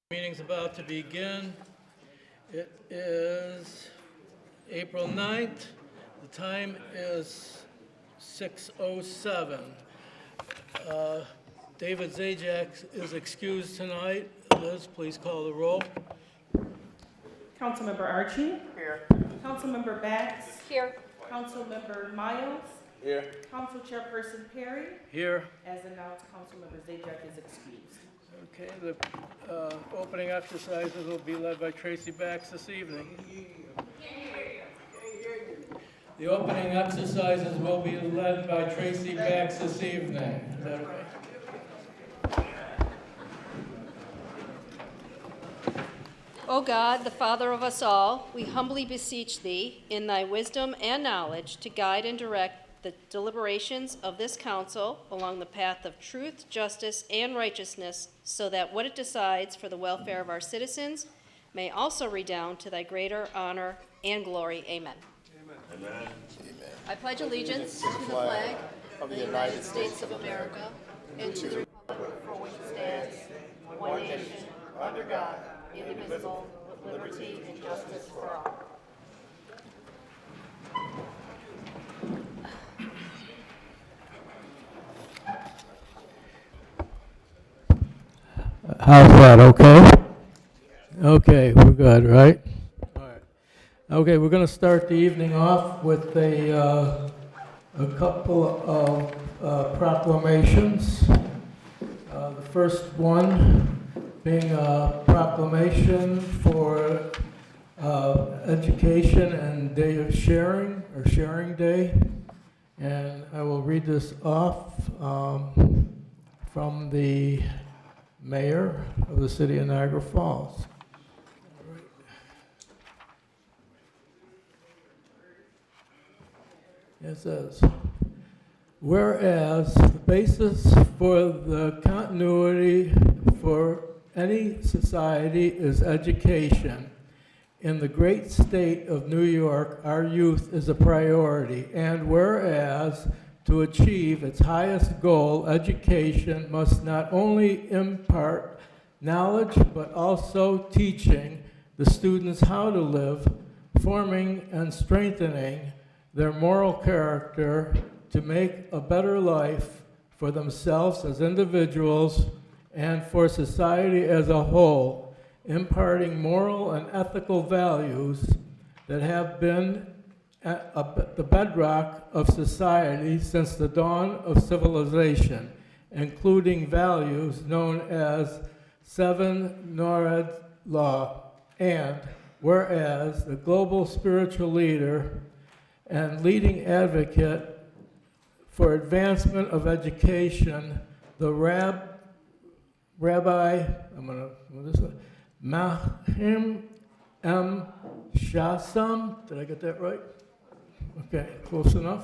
Meeting's about to begin. It is April 9th. The time is 6:07. David Zajac is excused tonight. Liz, please call the roll. Councilmember Archie. Here. Councilmember Bax. Here. Councilmember Miles. Here. Council Chairperson Perry. Here. As announced, Councilmember Zajac is excused. Okay, the opening exercises will be led by Tracy Bax this evening. The opening exercises will be led by Tracy Bax this evening. Is that okay? O God, the Father of us all, we humbly beseech thee, in thy wisdom and knowledge, to guide and direct the deliberations of this council along the path of truth, justice, and righteousness, so that what it decides for the welfare of our citizens may also redound to thy greater honor and glory. Amen. Amen. I pledge allegiance to the flag of the United States of America and to the republic for which it stands, one nation, under God, indivisible, with liberty and justice for all. How's that, okay? Okay, we're good, right? All right. Okay, we're going to start the evening off with a couple of proclamations. The first one being a proclamation for education and day of sharing, or sharing day. And I will read this off from the Mayor of the City of Niagara Falls. It says, whereas the basis for the continuity for any society is education, in the great state of New York, our youth is a priority, and whereas to achieve its highest goal, education must not only impart knowledge, but also teaching the students how to live, forming and strengthening their moral character to make a better life for themselves as individuals and for society as a whole, imparting moral and ethical values that have been the bedrock of society since the dawn of civilization, including values known as Seven Norad Law, and whereas the global spiritual leader and leading advocate for advancement of education, the Rabbi Mahim M. Shassam, did I get that right? Okay, close enough.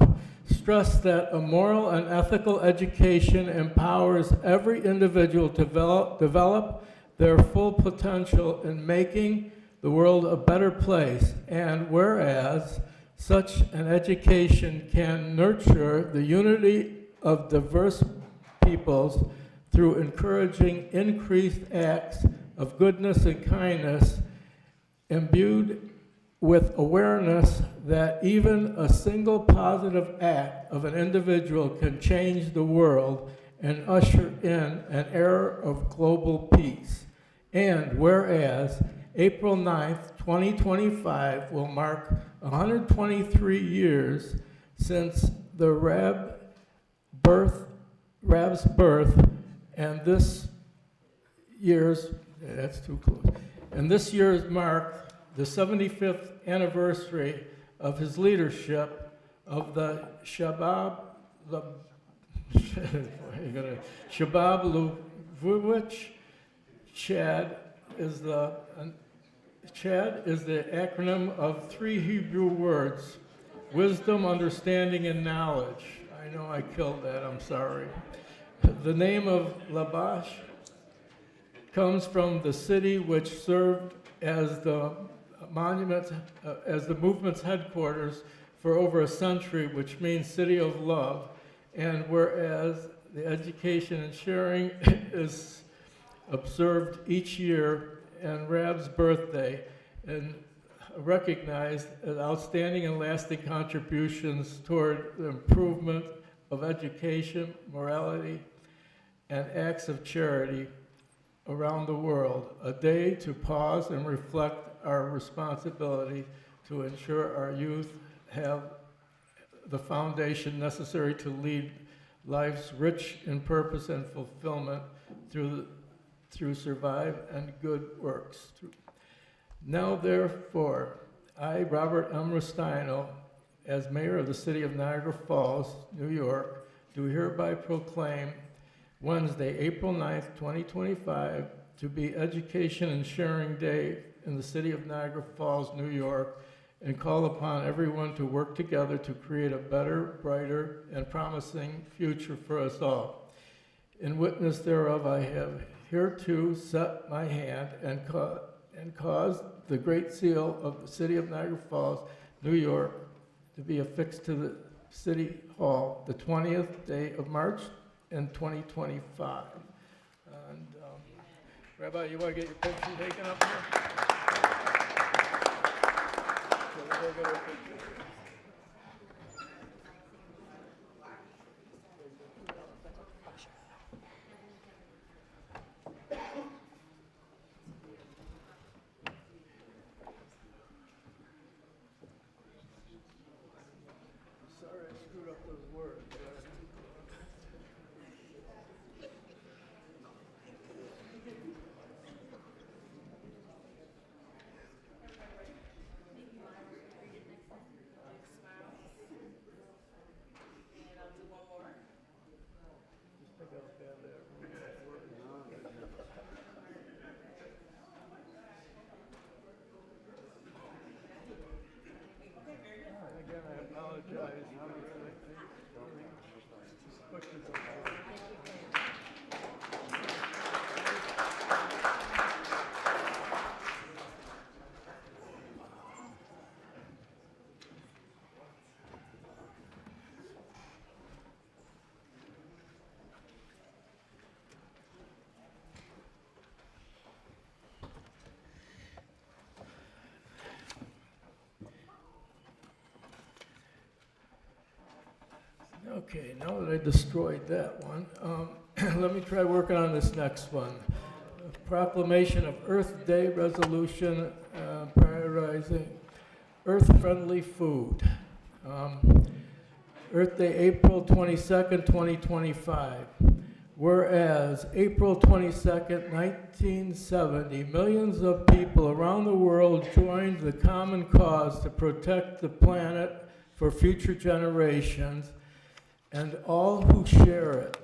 Stress that a moral and ethical education empowers every individual to develop their full potential in making the world a better place, and whereas such an education can nurture the unity of diverse peoples through encouraging increased acts of goodness and kindness, imbued with awareness that even a single positive act of an individual can change the world and usher in an era of global peace. And whereas April 9th, 2025 will mark 123 years since the Rab's birth, and this year's, that's too close, and this year's marked the 75th anniversary of his leadership of the Shabab Lubavitch. Chad is the acronym of three Hebrew words: wisdom, understanding, and knowledge. I know I killed that, I'm sorry. The name of Labash comes from the city which served as the movement's headquarters for over a century, which means city of love. And whereas the education and sharing is observed each year and Rab's birthday and recognized as outstanding and lasting contributions toward the improvement of education, morality, and acts of charity around the world. A day to pause and reflect our responsibility to ensure our youth have the foundation necessary to lead lives rich in purpose and fulfillment through survive and good works. Now therefore, I, Robert M. Rustino, as mayor of the city of Niagara Falls, New York, do hereby proclaim Wednesday, April 9th, 2025, to be Education and Sharing Day in the city of Niagara Falls, New York, and call upon everyone to work together to create a better, brighter, and promising future for us all. In witness thereof, I have hereto set my hand and caused the great seal of the city of Niagara Falls, New York, to be affixed to the City Hall the 20th day of March in 2025. And Rabbi, you want to get your picture taken up here? We'll go get our picture. Sorry, I screwed up those words. Again, I apologize. Okay, now that I destroyed that one, let me try working on this next one. Proclamation of Earth Day resolution prioritizing earth-friendly food. Earth Day, April 22nd, 2025. Whereas April 22nd, 1970, millions of people around the world joined the common cause to protect the planet for future generations and all who share it.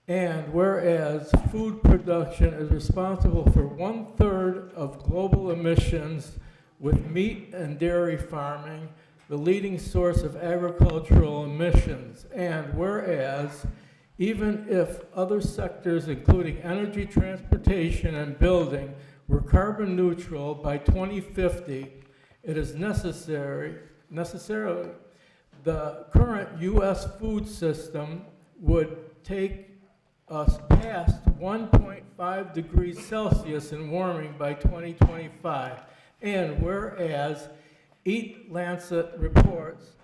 And whereas food production is responsible for 1/3 of global emissions, with meat and dairy farming the leading source of agricultural emissions. And whereas even if other sectors, including energy, transportation, and building, were carbon neutral by 2050, it is necessarily the current U.S. food system would take us past 1.5 degrees Celsius in warming by 2025. And whereas Eat Lancet reports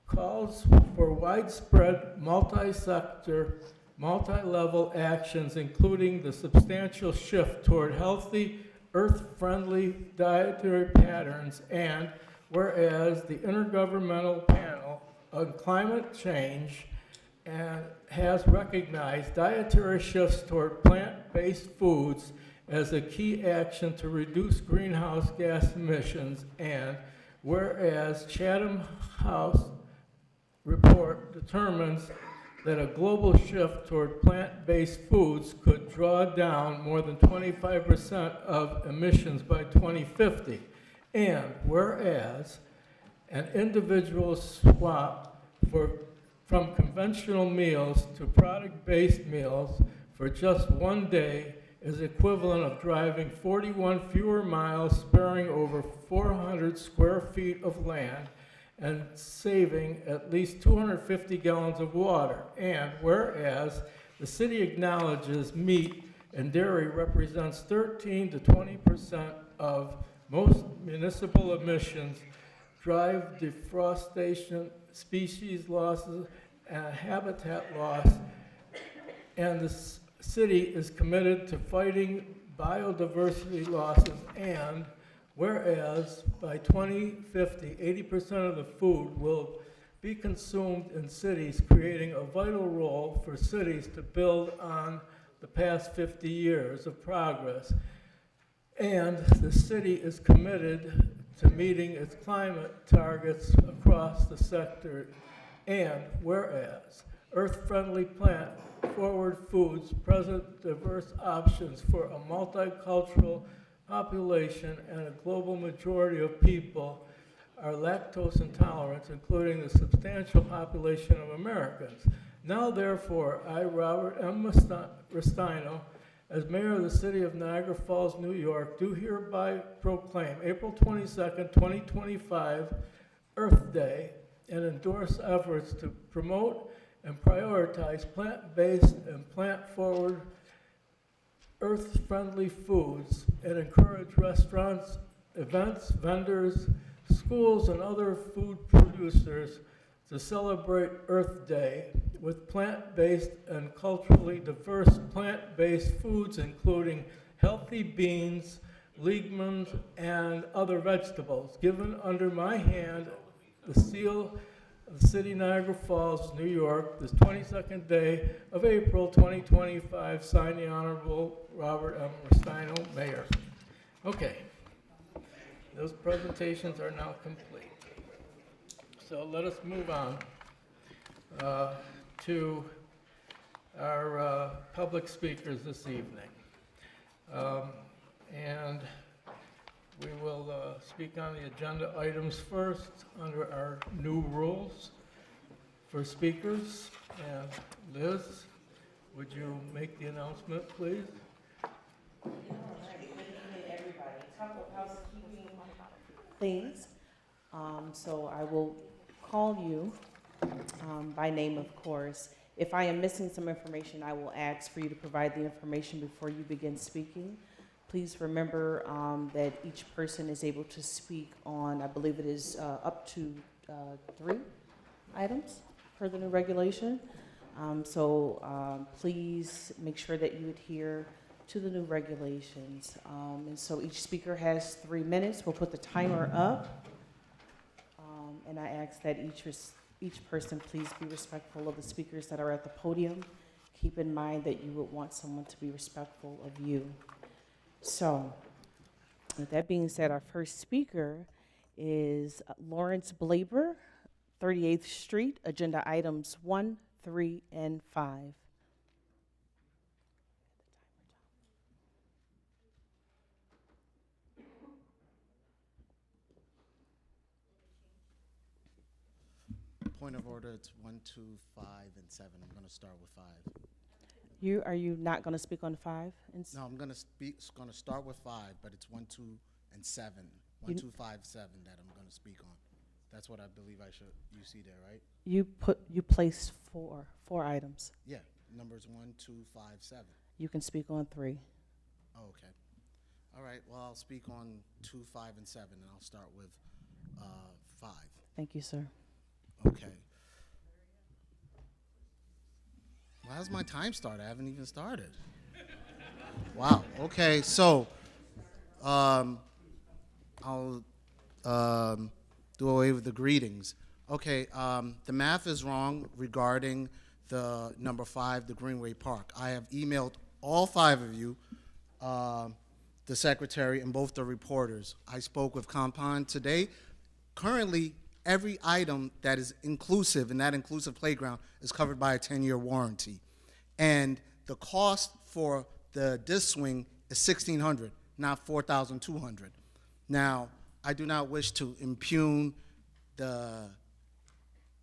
calls for widespread multi-sector, multi-level actions, including the substantial shift toward healthy, earth-friendly dietary patterns, and whereas the Intergovernmental Panel on Climate Change has recognized dietary shifts toward plant-based foods as a key action to reduce greenhouse gas emissions, and whereas Chatham House report determines that a global shift toward plant-based foods could draw down more than 25% of emissions by 2050. And whereas an individual swap from conventional meals to product-based meals for just one day is equivalent of driving 41 fewer miles, sparing over 400 square feet of land, and saving at least 250 gallons of water. And whereas the city acknowledges meat and dairy represents 13 to 20% of most municipal emissions, drive deforestation, species losses, and habitat loss, and the city is committed to fighting biodiversity losses, and whereas by 2050, 80% of the food will be consumed in cities, creating a vital role for cities to build on the past 50 years of progress. And the city is committed to meeting its climate targets across the sector. And whereas earth-friendly plant-forward foods present diverse options for a multicultural population and a global majority of people are lactose intolerant, including the substantial population of Americans. Now, therefore, I, Robert M. Restaino, as mayor of the city of Niagara Falls, New York, do hereby proclaim April 22nd, 2025, Earth Day, and endorse efforts to promote and prioritize plant-based and plant-forward earth-friendly foods and encourage restaurants, events, vendors, schools, and other food producers to celebrate Earth Day with plant-based and culturally diverse plant-based foods, including healthy beans, legumes, and other vegetables, given under my hand the seal of the city of Niagara Falls, New York, this 22nd day of April 2025, signed the Honorable Robert M. Restaino, Mayor. Okay. Those presentations are now complete. So let us move on to our public speakers this evening. And we will speak on the agenda items first under our new rules for speakers. And Liz, would you make the announcement, please? Good evening, everybody. Couple of housekeeping things. So I will call you by name, of course. If I am missing some information, I will ask for you to provide the information before you begin speaking. Please remember that each person is able to speak on, I believe it is up to 3 items per the new regulation. Please make sure that you adhere to the new regulations. And so each speaker has 3 minutes. We'll put the timer up. And I ask that each person please be respectful of the speakers that are at the podium. Keep in mind that you would want someone to be respectful of you. So, with that being said, our first speaker is Lawrence Blaber, 38th Street, agenda items 1, 3, and 5. Point of order, it's 1, 2, 5, and 7. I'm going to start with 5. Are you not going to speak on 5? No, I'm going to start with 5, but it's 1, 2, and 7. 1, 2, 5, 7 that I'm going to speak on. That's what I believe you see there, right? You placed 4 items. Yeah, numbers 1, 2, 5, 7. You can speak on 3. Oh, okay. All right, well, I'll speak on 2, 5, and 7, and I'll start with 5. Thank you, sir. Okay. Well, how's my time start? I haven't even started. Wow. Okay. So, I'll do away with the greetings. Okay. The math is wrong regarding the number 5, the Greenway Park. I have emailed all 5 of you, the secretary and both the reporters. I spoke with Compound today. Currently, every item that is inclusive in that inclusive playground is covered by a 10-year warranty. And the cost for the disc swing is $1,600, not $4,200. Now, I do not wish to impugn the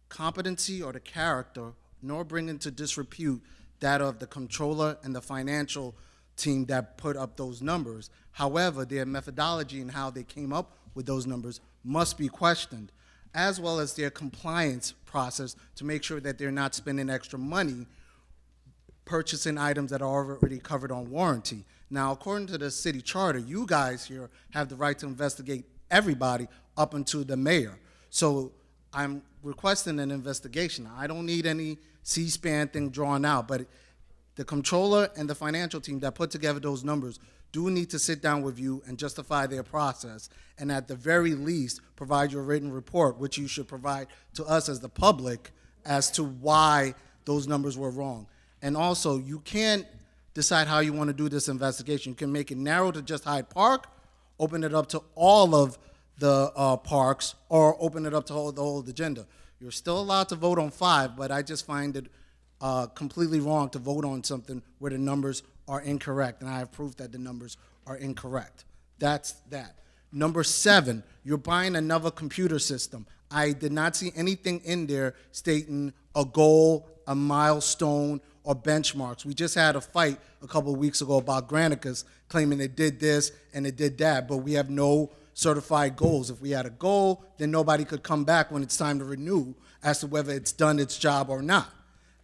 competency or the character, nor bring into disrepute that of the controller and the financial team that put up those numbers. However, their methodology and how they came up with those numbers must be questioned, as well as their compliance process to make sure that they're not spending extra money purchasing items that are already covered on warranty. Now, according to the city charter, you guys here have the right to investigate everybody up until the mayor. So I'm requesting an investigation. I don't need any C-SPAN thing drawn out, but the comptroller and the financial team that put together those numbers do need to sit down with you and justify their process, and at the very least, provide your written report, which you should provide to us as the public as to why those numbers were wrong. And also, you can't decide how you want to do this investigation. You can make it narrow to just Hyde Park, open it up to all of the parks, or open it up to the whole agenda. You're still allowed to vote on 5, but I just find it completely wrong to vote on something where the numbers are incorrect, and I have proof that the numbers are incorrect. That's that. Number 7, you're buying another computer system. I did not see anything in there stating a goal, a milestone, or benchmarks. We just had a fight a couple of weeks ago about Granicus claiming it did this and it did that, but we have no certified goals. If we had a goal, then nobody could come back when it's time to renew as to whether it's done its job or not.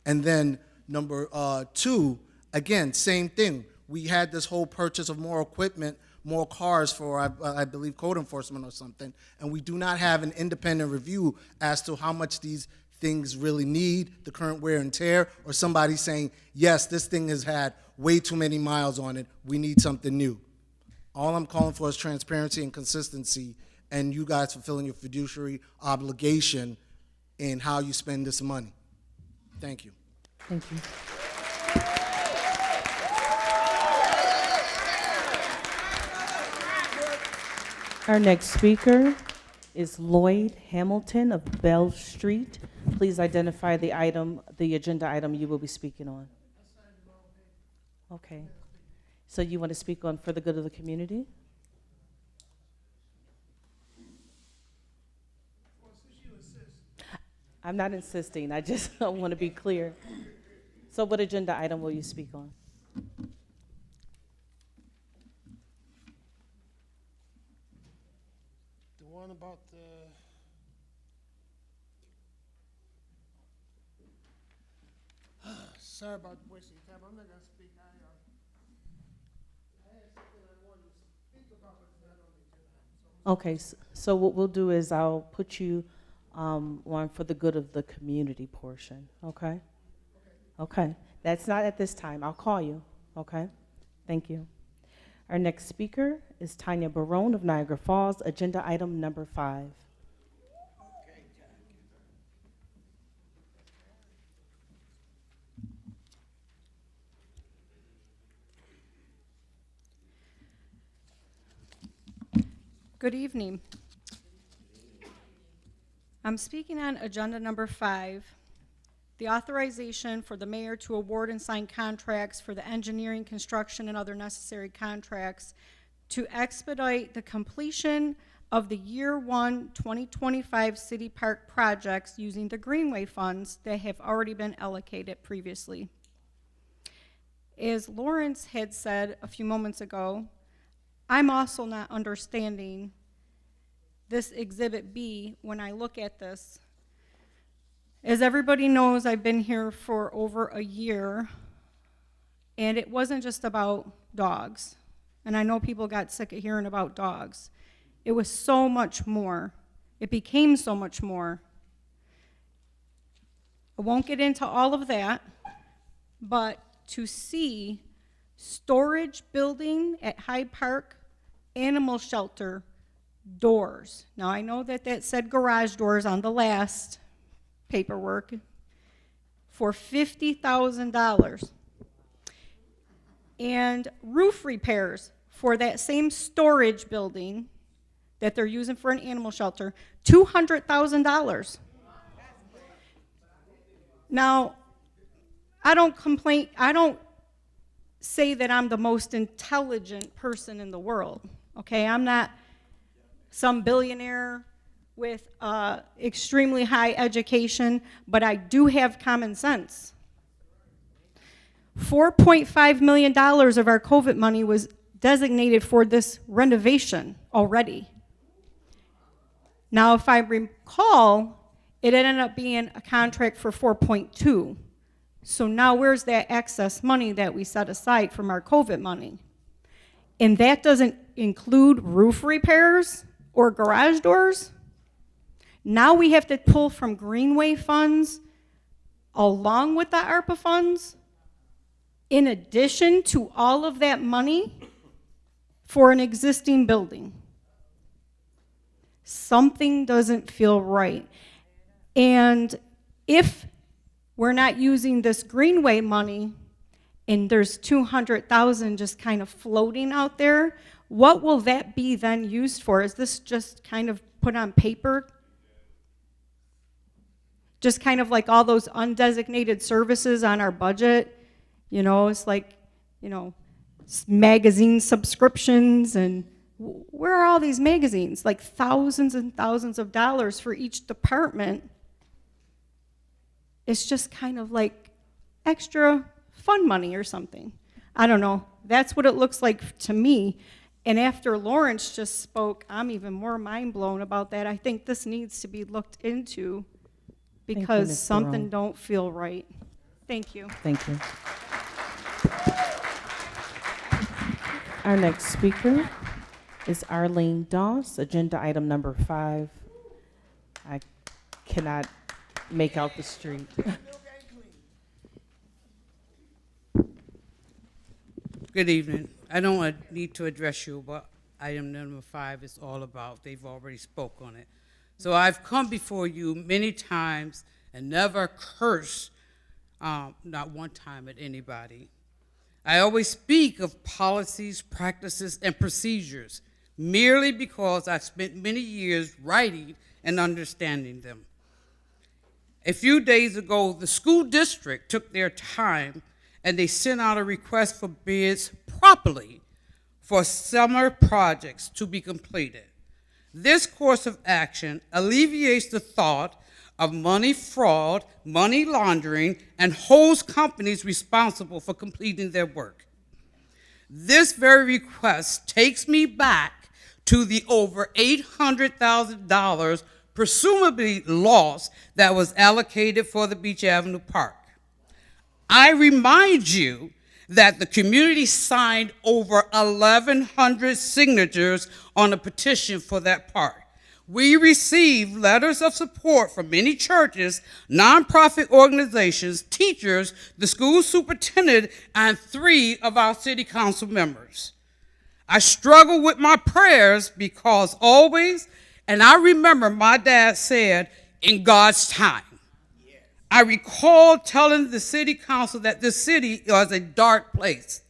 And then number 2, again, same thing. We had this whole purchase of more equipment, more cars for, I believe, code enforcement or something, and we do not have an independent review as to how much these things really need, the current wear and tear, or somebody saying, yes, this thing has had way too many miles on it, we need something new. All I'm calling for is transparency and consistency, and you guys fulfilling your fiduciary obligation in how you spend this money. Thank you. Thank you. Our next speaker is Lloyd Hamilton of Bell Street. Please identify the agenda item you will be speaking on. Okay. So you want to speak on for the good of the community? I'm not insisting. I just want to be clear. So what agenda item will you speak on? The one about the sorry about wasting time. I'm not gonna speak. I had something I wanted to speak about, but it's not on the agenda. Okay, so what we'll do is I'll put you on for the good of the community portion, okay? Okay, that's not at this time. I'll call you, okay? Thank you. Our next speaker is Tanya Barone of Niagara Falls, agenda item number 5. Good evening. I'm speaking on agenda number 5, the authorization for the mayor to award and sign contracts for the engineering, construction, and other necessary contracts to expedite the completion of the year 1 2025 city park projects using the Greenway funds that have already been allocated previously. As Lawrence had said a few moments ago, I'm also not understanding this Exhibit B when I look at this. As everybody knows, I've been here for over a year, and it wasn't just about dogs. And I know people got sick of hearing about dogs. It was so much more. It became so much more. I won't get into all of that, but to see storage building at Hyde Park, animal shelter, doors. Now I know that that said garage doors on the last paperwork for $50,000. And roof repairs for that same storage building that they're using for an animal shelter, $200,000. Now, I don't complain, I don't say that I'm the most intelligent person in the world, okay? I'm not some billionaire with extremely high education, but I do have common sense. $4.5 million of our COVID money was designated for this renovation already. Now, if I recall, it ended up being a contract for 4.2, So now where's that excess money that we set aside from our COVID money? And that doesn't include roof repairs or garage doors? Now we have to pull from Greenway funds along with the ARPA funds, in addition to all of that money for an existing building. Something doesn't feel right. And if we're not using this Greenway money and there's 200,000 just kind of floating out there, what will that be then used for? Is this just kind of put on paper? Just kind of like all those undesignated services on our budget? You know, it's like, you know, magazine subscriptions, and where are all these magazines? Like thousands and thousands of dollars for each department. It's just kind of like extra fun money or something. I don't know. That's what it looks like to me. And after Lawrence just spoke, I'm even more mind blown about that. I think this needs to be looked into because Ms. something Barone. don't feel right. Thank you. Thank you. Our next speaker is Arlene Doss, agenda item number 5. I cannot make out the street. Good evening. I don't need to address you, but item number 5 is all about. They've already spoke on it. So I've come before you many times and never cursed, not one time at anybody. I always speak of policies, practices, and procedures merely because I spent many years writing and understanding them. A few days ago, the school district took their time and they sent out a request for bids properly for summer projects to be completed. This course of action alleviates the thought of money fraud, money laundering, and holds companies responsible for completing their work. This very request takes me back to the over $800,000 presumably lost that was allocated for the Beach Avenue Park. I remind you that the community signed over 1,100 signatures on a petition for that park. We received letters of support from many churches, nonprofit organizations, teachers, the school superintendent, and 3 of our city council members. I struggle with my prayers because always, and I remember my dad said, in God's time. I recall telling the city council that this city was a dark place.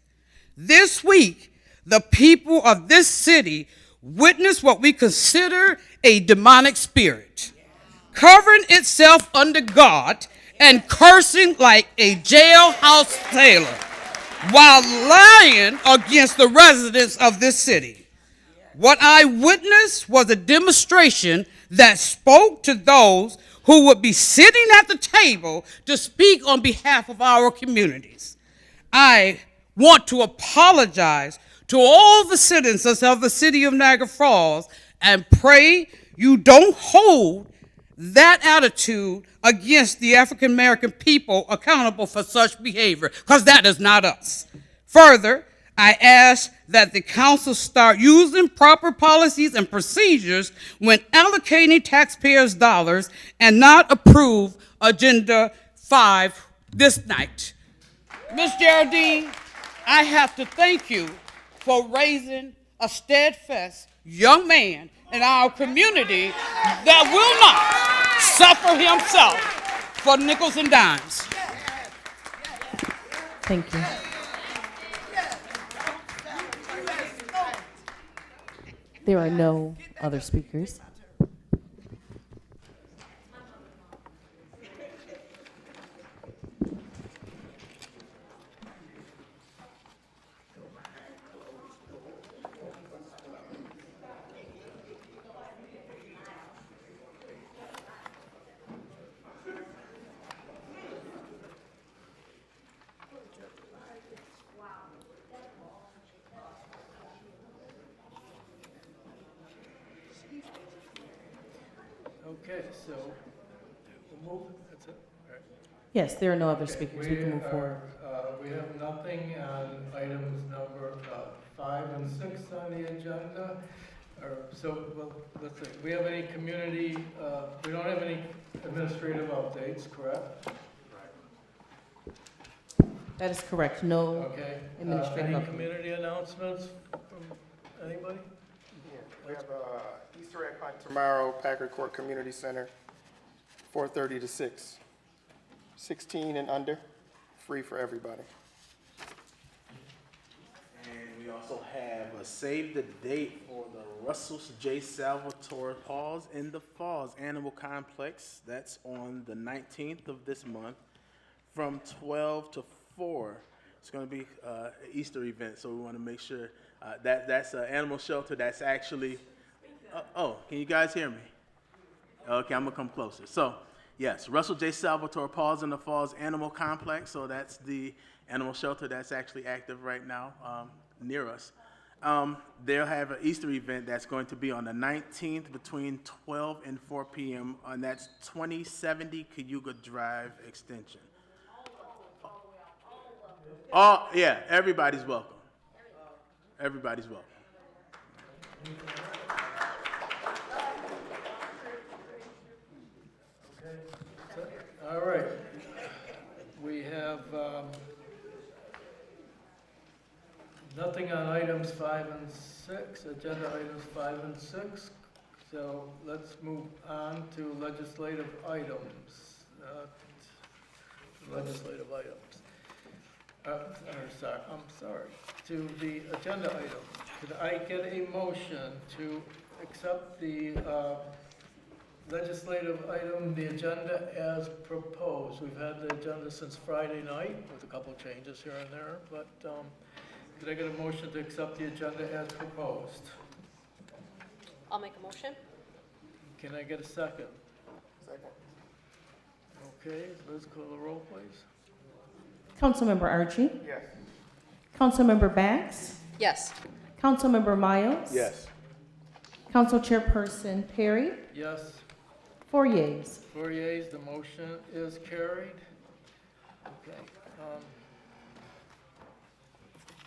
This week, the people of this city witnessed what we consider a demonic spirit, covering itself under God and cursing like a jailhouse sailor while lying against the residents of this city. What I witnessed was a demonstration that spoke to those who would be sitting at the table to speak on behalf of our communities. I want to apologize to all the citizens of the city of Niagara Falls and pray you don't hold that attitude against the African American people accountable for such behavior, because that is not us. Further, I ask that the council start using proper policies and procedures when allocating taxpayers' dollars and not approve Agenda 5 this night. Ms. Geraldine, I have to thank you for raising a steadfast young man in our community that will not suffer himself for nickels and dimes. Thank you. There are no other speakers. Okay, so we'll move, that's it. All right. Yes, there are no other speakers. We can move forward. We have nothing on items number 5 and 6 on the agenda. Well, let's see, we have any community, we don't have any administrative updates, correct? That is correct. No Okay. administrative Any update. community announcements from anybody? Yeah, we have Easter egg hunt tomorrow, Packard Court Community Center, 4:30 to 6. 16 and under, free for everybody. And we also have a save the date for the Russell J. Salvatore Paws in the Falls Animal Complex. That's on the 19th of this month from 12 to 4. It's going to be an Easter event, so we want to make sure that's an animal shelter that's actually, can you guys hear me? Okay, I'm going to come closer. So, yes, Russell J. Salvatore Paws in the Falls Animal Complex. So that's the animal shelter that's actually active right now near us. They'll have an Easter event that's going to be on the 19th between 12 and 4 p.m. and that's 2070 Cayuga Drive Extension. Oh, yeah, everybody's welcome. Everybody's welcome. All right. We have nothing on items 5 and 6, agenda items 5 and 6. So let's move on to legislative items. To the agenda items. Could I get a motion to accept the legislative item, the agenda as proposed? We've had the agenda since Friday night with a couple changes here and there, but could I get a motion to accept the agenda as proposed? I'll make a motion. Can I get a second? Second. Okay, Liz, call the roll, please. Councilmember Archie. Yes. Councilmember Bax. Yes. Councilmember Miles. Yes. Council Chairperson Perry. Yes. 4 yeas. 4 yeas, the motion is carried. Okay. Let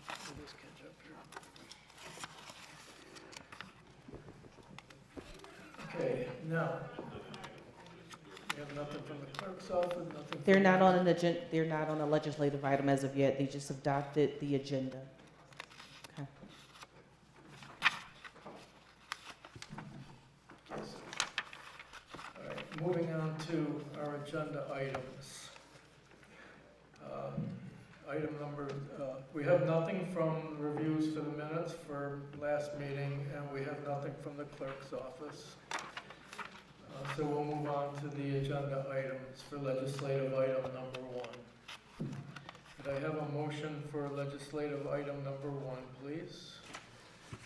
me just catch up here. Okay, now, we have nothing from the clerk's office, nothing. They're from not the- on an agenda. They're not on a legislative item as of yet. They just adopted the agenda. Okay. All right, moving on to our agenda items. Item number, we have nothing from reviews for the minutes for last meeting, and we have nothing from the clerk's office. So we'll move on to the agenda items for legislative item number 1. Could I have a motion for legislative item number 1, please?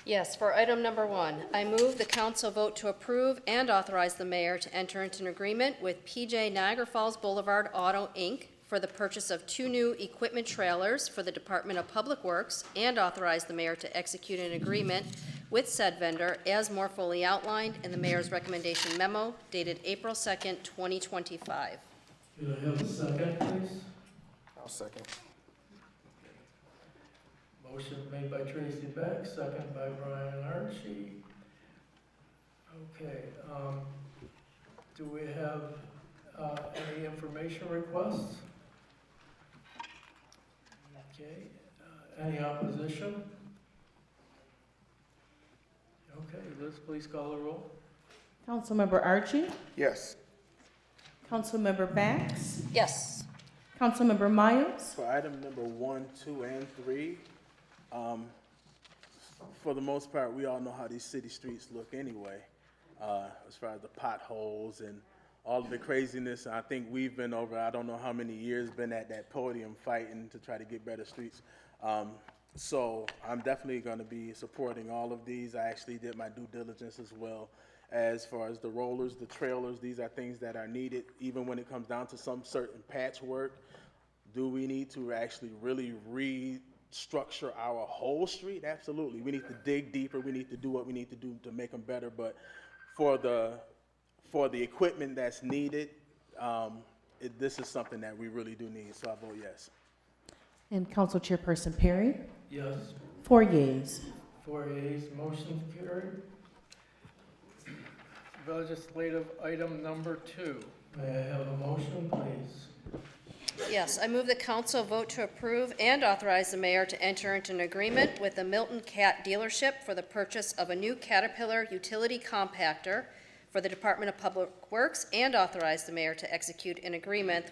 Yes, for item number 1, I move the council vote to approve and authorize the mayor to enter into an agreement with PJ Niagara Falls Boulevard Auto, Inc. for the purchase of 2 new equipment trailers for the Department of Public Works and authorize the mayor to execute an agreement with said vendor as more fully outlined in the mayor's recommendation memo dated April 2nd, 2025. Could I have a second, please? I'll second. Motion made by Tracy Beck, second by Brian Archie. Okay, do we have any information requests? Okay, any opposition? Okay, Liz, please call the roll. Councilmember Archie. Yes. Councilmember Bax. Yes. Councilmember Miles. For item number 1, 2, and 3, for the most part, we all know how these city streets look anyway, as far as the potholes and all of the craziness. I think we've been over, I don't know how many years, been at that podium fighting to try to get better streets. So I'm definitely going to be supporting all of these. I actually did my due diligence as well. As far as the rollers, the trailers, these are things that are needed, even when it comes down to some certain patchwork. Do we need to actually really restructure our whole street? Absolutely. We need to dig deeper. We need to do what we need to do to make them better. But for the equipment that's needed, this is something that we really do need, so I vote yes. And Council Chairperson Perry? Yes. 4 yeas. 4 yeas, motion carried. Legislative item number 2. May I have a motion, please? Yes, I move the council vote to approve and authorize the mayor to enter into an agreement with the Milton Cat dealership for the purchase of a new Caterpillar utility compactor for the Department of Public Works, and authorize the mayor to execute an agreement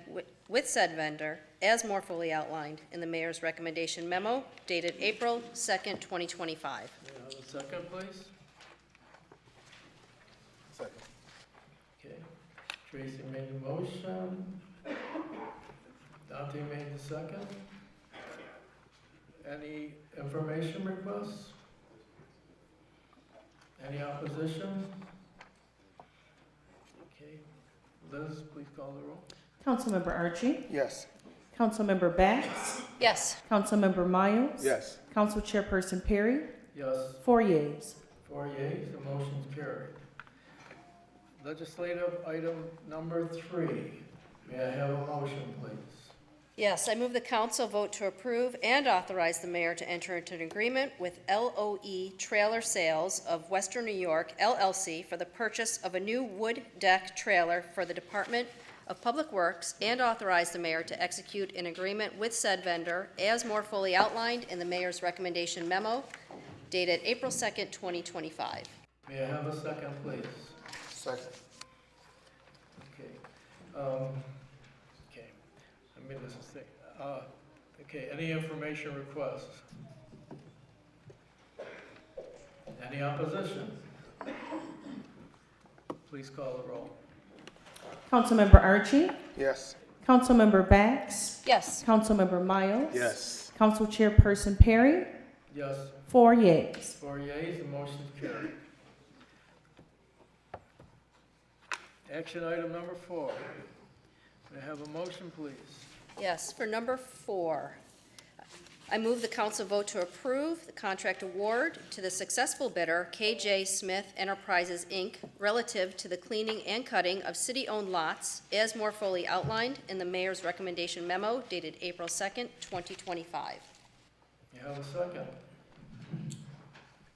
with said vendor as more fully outlined in the mayor's recommendation memo dated April 2nd, 2025. May I have a second, please? Second. Okay. Tracy made the motion. Dante made the second. Any information requests? Any opposition? Okay. Liz, please call the roll. Councilmember Archie? Yes. Councilmember Bax? Yes. Councilmember Miles? Yes. Council Chairperson Perry? Yes. 4 yeas. 4 yeas, the motion's carried. Legislative item number 3. May I have a motion, please? Yes, I move the council vote to approve and authorize the mayor to enter into an agreement with LOE Trailer Sales of Western New York LLC for the purchase of a new wood deck trailer for the Department of Public Works, and authorize the mayor to execute an agreement with said vendor as more fully outlined in the mayor's recommendation memo dated April 2nd, 2025. May I have a second, please? Second. Okay. Okay. I mean, this is thing. Okay, any information requests? Any opposition? Please call the roll. Councilmember Archie? Yes. Councilmember Bax? Yes. Councilmember Miles? Yes. Council Chairperson Perry? Yes. 4 yeas. 4 yeas, the motion's carried. Action item number 4. May I have a motion, please? Yes, for number 4, I move the council vote to approve the contract award to the successful bidder, KJ Smith Enterprises, Inc., relative to the cleaning and cutting of city-owned lots as more fully outlined in the mayor's recommendation memo dated April 2nd, 2025. You have a second?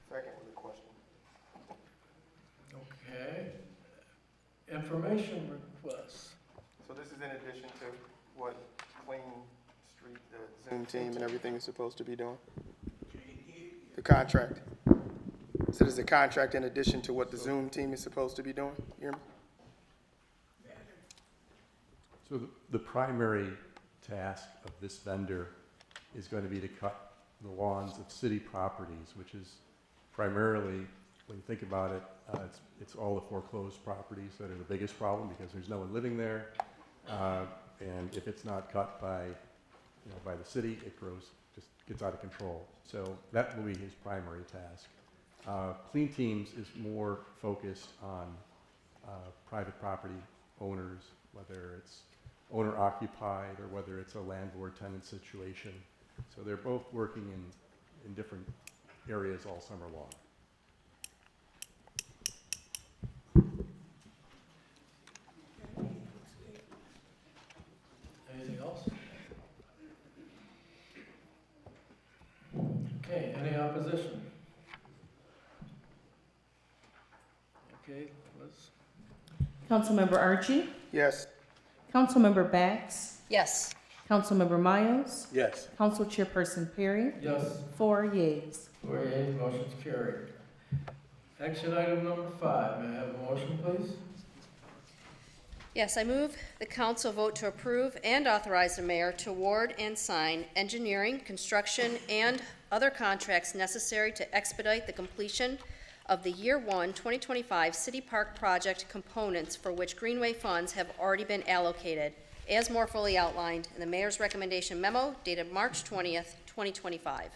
Second with a question. Okay. Information requests. So this is in addition to what Clean Street, the Zoom team and everything is supposed to be doing? The contract. So there's a contract in addition to what the Zoom team is supposed to be doing? You hear me? So the primary task of this vendor is going to be to cut the lawns of city properties, which is primarily, when you think about it, it's all the foreclosed properties that are the biggest problem because there's no one living there. And if it's not cut by, by the city, it just gets out of control. So that will be his primary task. Clean Teams is more focused on private property owners, whether it's owner occupied or whether it's a landlord-tenant situation. So they're both working in different areas all summer long. Anything else? Okay, any opposition? Okay, Liz? Councilmember Archie? Yes. Councilmember Bax? Yes. Councilmember Miles? Yes. Council Chairperson Perry? Yes. 4 yeas. 4 yeas, motion's carried. Action item number 5. May I have a motion, please? Yes, I move the council vote to approve and authorize the mayor to award and sign engineering, construction, and other contracts necessary to expedite the completion of the Year 1, 2025 City Park project components for which Greenway funds have already been allocated, as more fully outlined in the mayor's recommendation memo dated March 20th, 2025.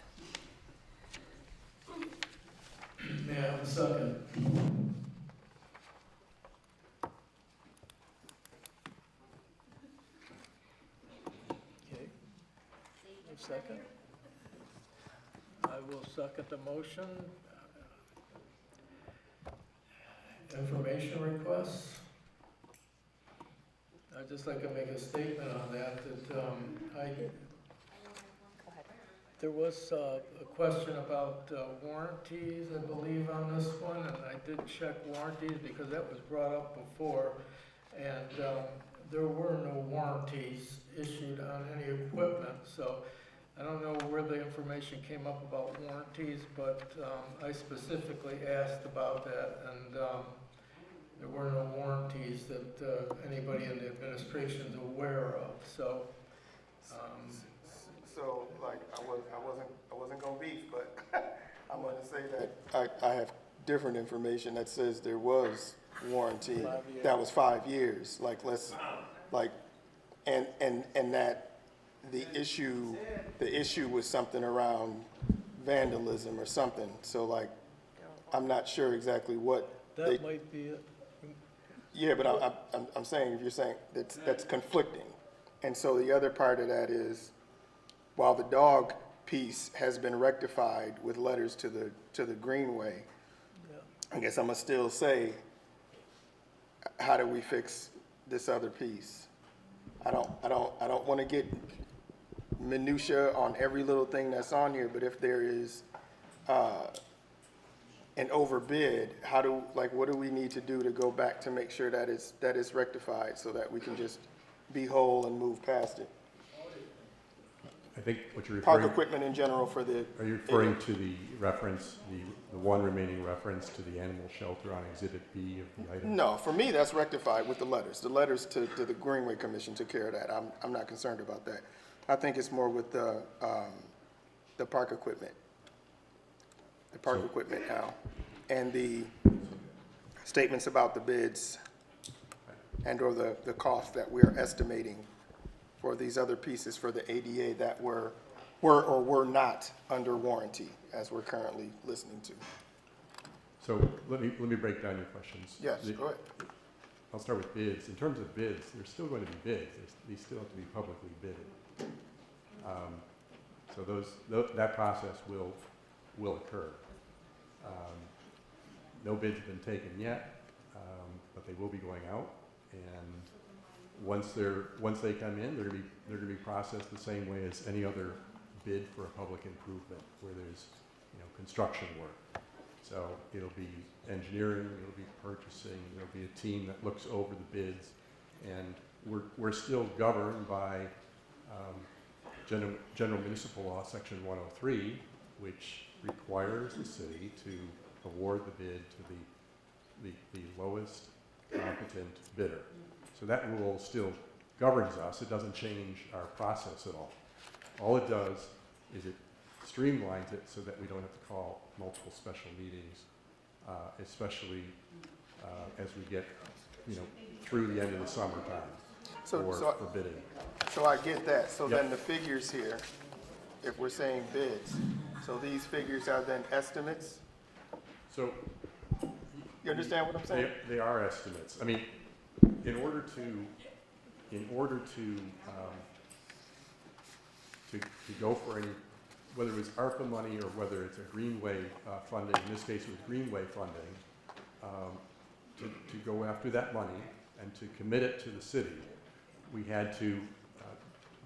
May I have a second? Okay. A second? I will second the motion. Information requests? I'd just like to make a statement on that, there was a question about warranties, I believe, on this one, and I did check warranties because that was brought up before, and there were no warranties issued on any equipment, so I don't know where the information came up about warranties, but I specifically asked about that, and there were no warranties that anybody in the administration is aware of, so. So, like, I wasn't gonna beef, but I'm gonna say that I have different information that says there was warranty. That was 5 years, and that the issue was something around vandalism or something, so like, I'm not sure exactly what. That might be it. Yeah, but I'm saying, if you're saying that's conflicting. And so the other part of that is, while the dog piece has been rectified with letters to the Greenway, I guess I'm gonna still say, how do we fix this other piece? I don't want to get minutia on every little thing that's on here, but if there is an overbid, what do we need to do to go back to make sure that it's rectified so that we can just be whole and move past it? I think what you're Park referring, equipment in general for the. are you referring to the reference, the one remaining reference to the animal shelter on Exhibit B of the item? No, for me, that's rectified with the letters. The letters to the Greenway Commission took care of that. I'm not concerned about that. I think it's more with the park equipment. The park equipment now. And the statements about the bids and or the cost that we're estimating for these other pieces for the ADA that were or were not under warranty, as we're currently listening to. So let me break down your questions. Yes, go ahead. I'll start with bids. In terms of bids, there's still going to be bids. These still have to be publicly bidded. So that process will occur. No bids have been taken yet, but they will be going out. And once they come in, they're going to be processed the same way as any other bid for a public improvement, where there's construction work. So it'll be engineering, it'll be purchasing, there'll be a team that looks over the bids, and we're still governed by General Municipal Law, Section 103, which requires the city to award the bid to the lowest competent bidder. So that rule still governs us. It doesn't change our process at all. All it does is it streamlines it so that we don't have to call multiple special meetings, especially as we get through the end of the summertime for bidding. So I get that. So then the figures here, if we're saying bids, so these figures are then estimates? So You understand what I'm saying? they are estimates. I mean, in order to go for any, whether it's ARPA money or whether it's a Greenway funding, in this case it was Greenway funding, to go after that money and to commit it to the city, we had to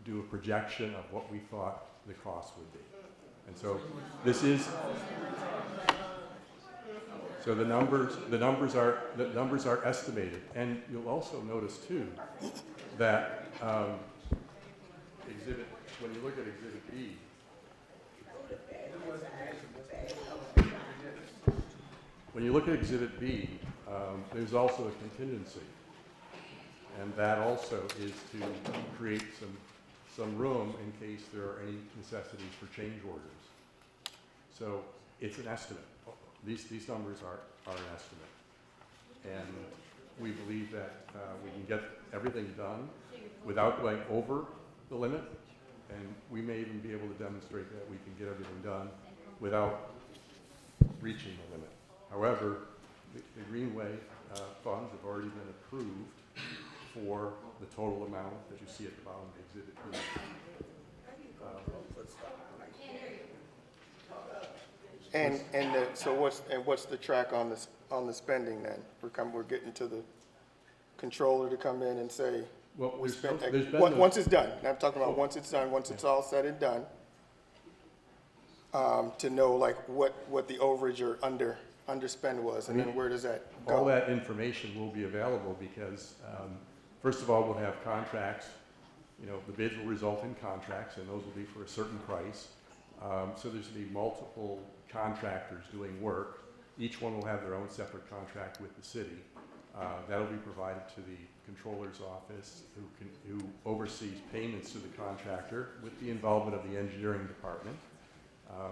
do a projection of what we thought the cost would be. And so this is, so the numbers are estimated. And you'll also notice too that when you look at Exhibit B, there's also a contingency, and that also is to create some room in case there are any necessities for change orders. So it's an estimate. These numbers are an estimate, and we believe that we can get everything done without going over the limit, and we may even be able to demonstrate that we can get everything done without reaching the limit. However, the Greenway funds have already been approved for the total amount that you see at the bottom of Exhibit B. So what's the track on the spending then? We're getting to the controller to come in and say, Well, we there's no- spent, there's been no- once it's done, I'm talking about once it's done, once it's all said and done, to know like what the overage or underspend was, and then where does that go? All that information will be available because, first of all, we'll have contracts. You know, the bids will result in contracts, and those will be for a certain price. So there's going to be multiple contractors doing work. Each one will have their own separate contract with the city. That'll be provided to the controller's office, who oversees payments to the contractor with the involvement of the engineering department,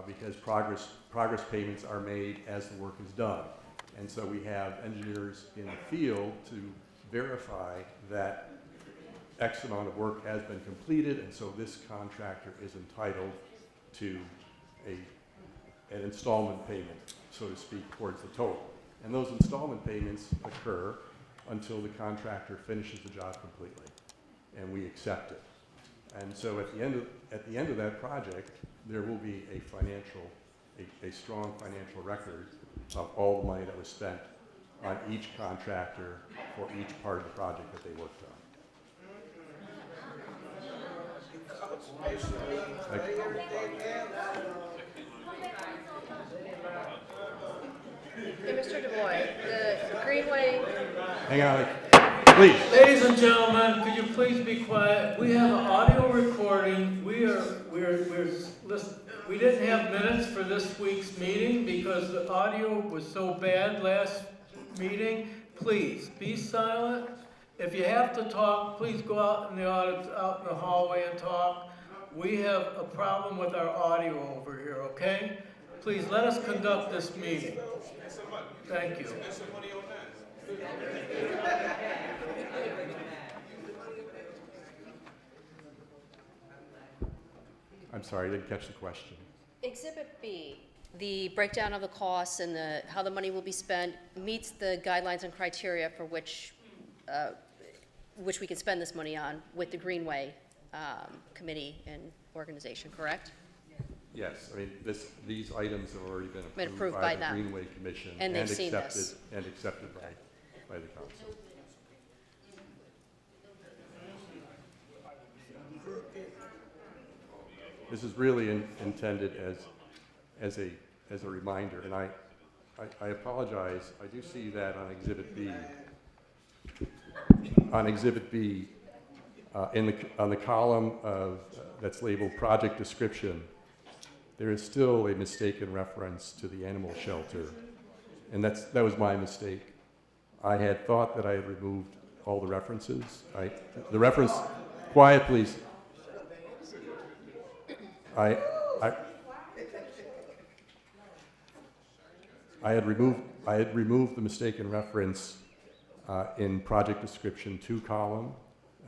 because progress payments are made as the work is done. And so we have engineers in the field to verify that X amount of work has been completed, and so this contractor is entitled to an installment payment, so to speak, towards the total. And those installment payments occur until the contractor finishes the job completely, and we accept it. And so at the end of that project, there will be a strong financial record of all the money that was spent on each contractor for each part of the project that they worked on. Hey, Mr. DuBois, the Greenway, Hang on, please. Ladies and gentlemen, could you please be quiet? We have an audio recording. We didn't have minutes for this week's meeting because the audio was so bad last meeting. Please, be silent. If you have to talk, please go out in the hallway and talk. We have a problem with our audio over here, okay? Please let us conduct this meeting. Thank you. I'm sorry, I didn't catch the question. Exhibit B, the breakdown of the costs and how the money will be spent meets the guidelines and criteria for which we can spend this money on with the Greenway committee and organization, correct? Yes, I mean, these items have already been Been approved approved by by the them. Greenway Commission And they've seen accepted, this. and accepted by the council. This is really intended as a reminder, and I apologize. I do see that on Exhibit B. On Exhibit B, on the column that's labeled project description, there is still a mistaken reference to the animal shelter, and that was my mistake. I had thought that I had removed all the references. The reference, quiet please. I had removed the mistaken reference in project description 2 column,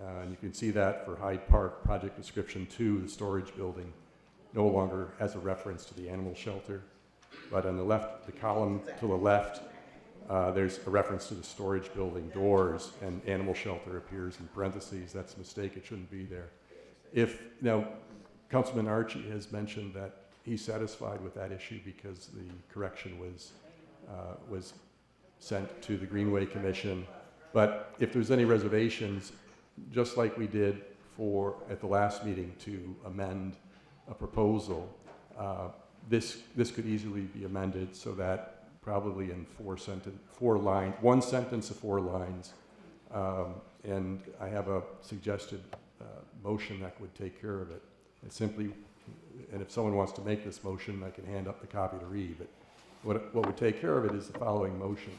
and you can see that for Hyde Park project description 2, the storage building no longer has a reference to the animal shelter. But on the left, the column to the left, there's a reference to the storage building doors, and animal shelter appears in parentheses. That's a mistake, it shouldn't be there. Now, Councilman Archie has mentioned that he's satisfied with that issue because the correction was sent to the Greenway Commission. But if there's any reservations, just like we did at the last meeting to amend a proposal, this could easily be amended so that probably in 4 lines, 1 sentence of 4 lines, and I have a suggested motion that would take care of it. And if someone wants to make this motion, I can hand up the copy to read. But what would take care of it is the following motion.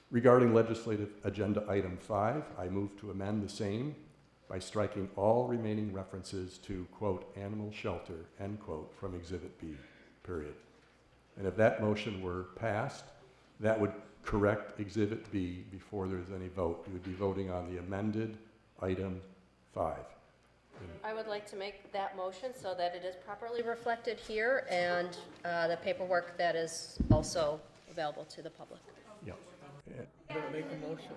Regarding legislative agenda item 5, I move to amend the same by striking all remaining references to, quote, animal shelter, end quote, from Exhibit B, period. And if that motion were passed, that would correct Exhibit B before there's any vote. You would be voting on the amended item 5. I would like to make that motion so that it is properly reflected here and the paperwork that is also available to the public. Yeah. Make a motion.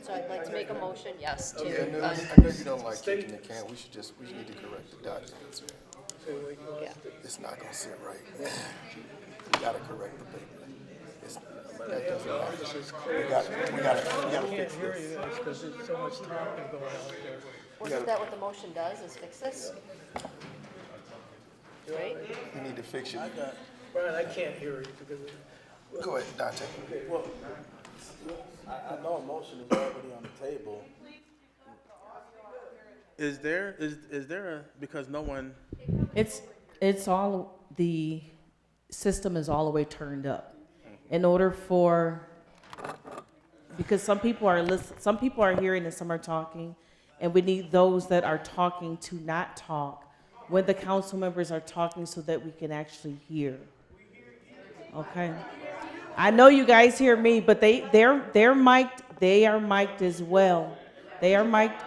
So I'd like to make a motion, yes, to, I know you don't like kicking the can. We need to correct the documents. yeah. It's not gonna sit right. We gotta correct the paper. That doesn't matter. Office is We closed. gotta I can't fix hear this. you guys because there's so much talking going on there. Wasn't that what the motion does, is fix this? Right? You need to fix it. Brian, I can't hear you because Go ahead, Dante. Well, I know a motion is already on the table. Is there a, because no one, It's all, the system is all the way turned up. In order for, because some people are hearing and some are talking, and we need those that are talking to not talk when the council members are talking so that we can actually hear. Okay? I know you guys hear me, but they're mic'd, they are mic'd as well. They are mic'd.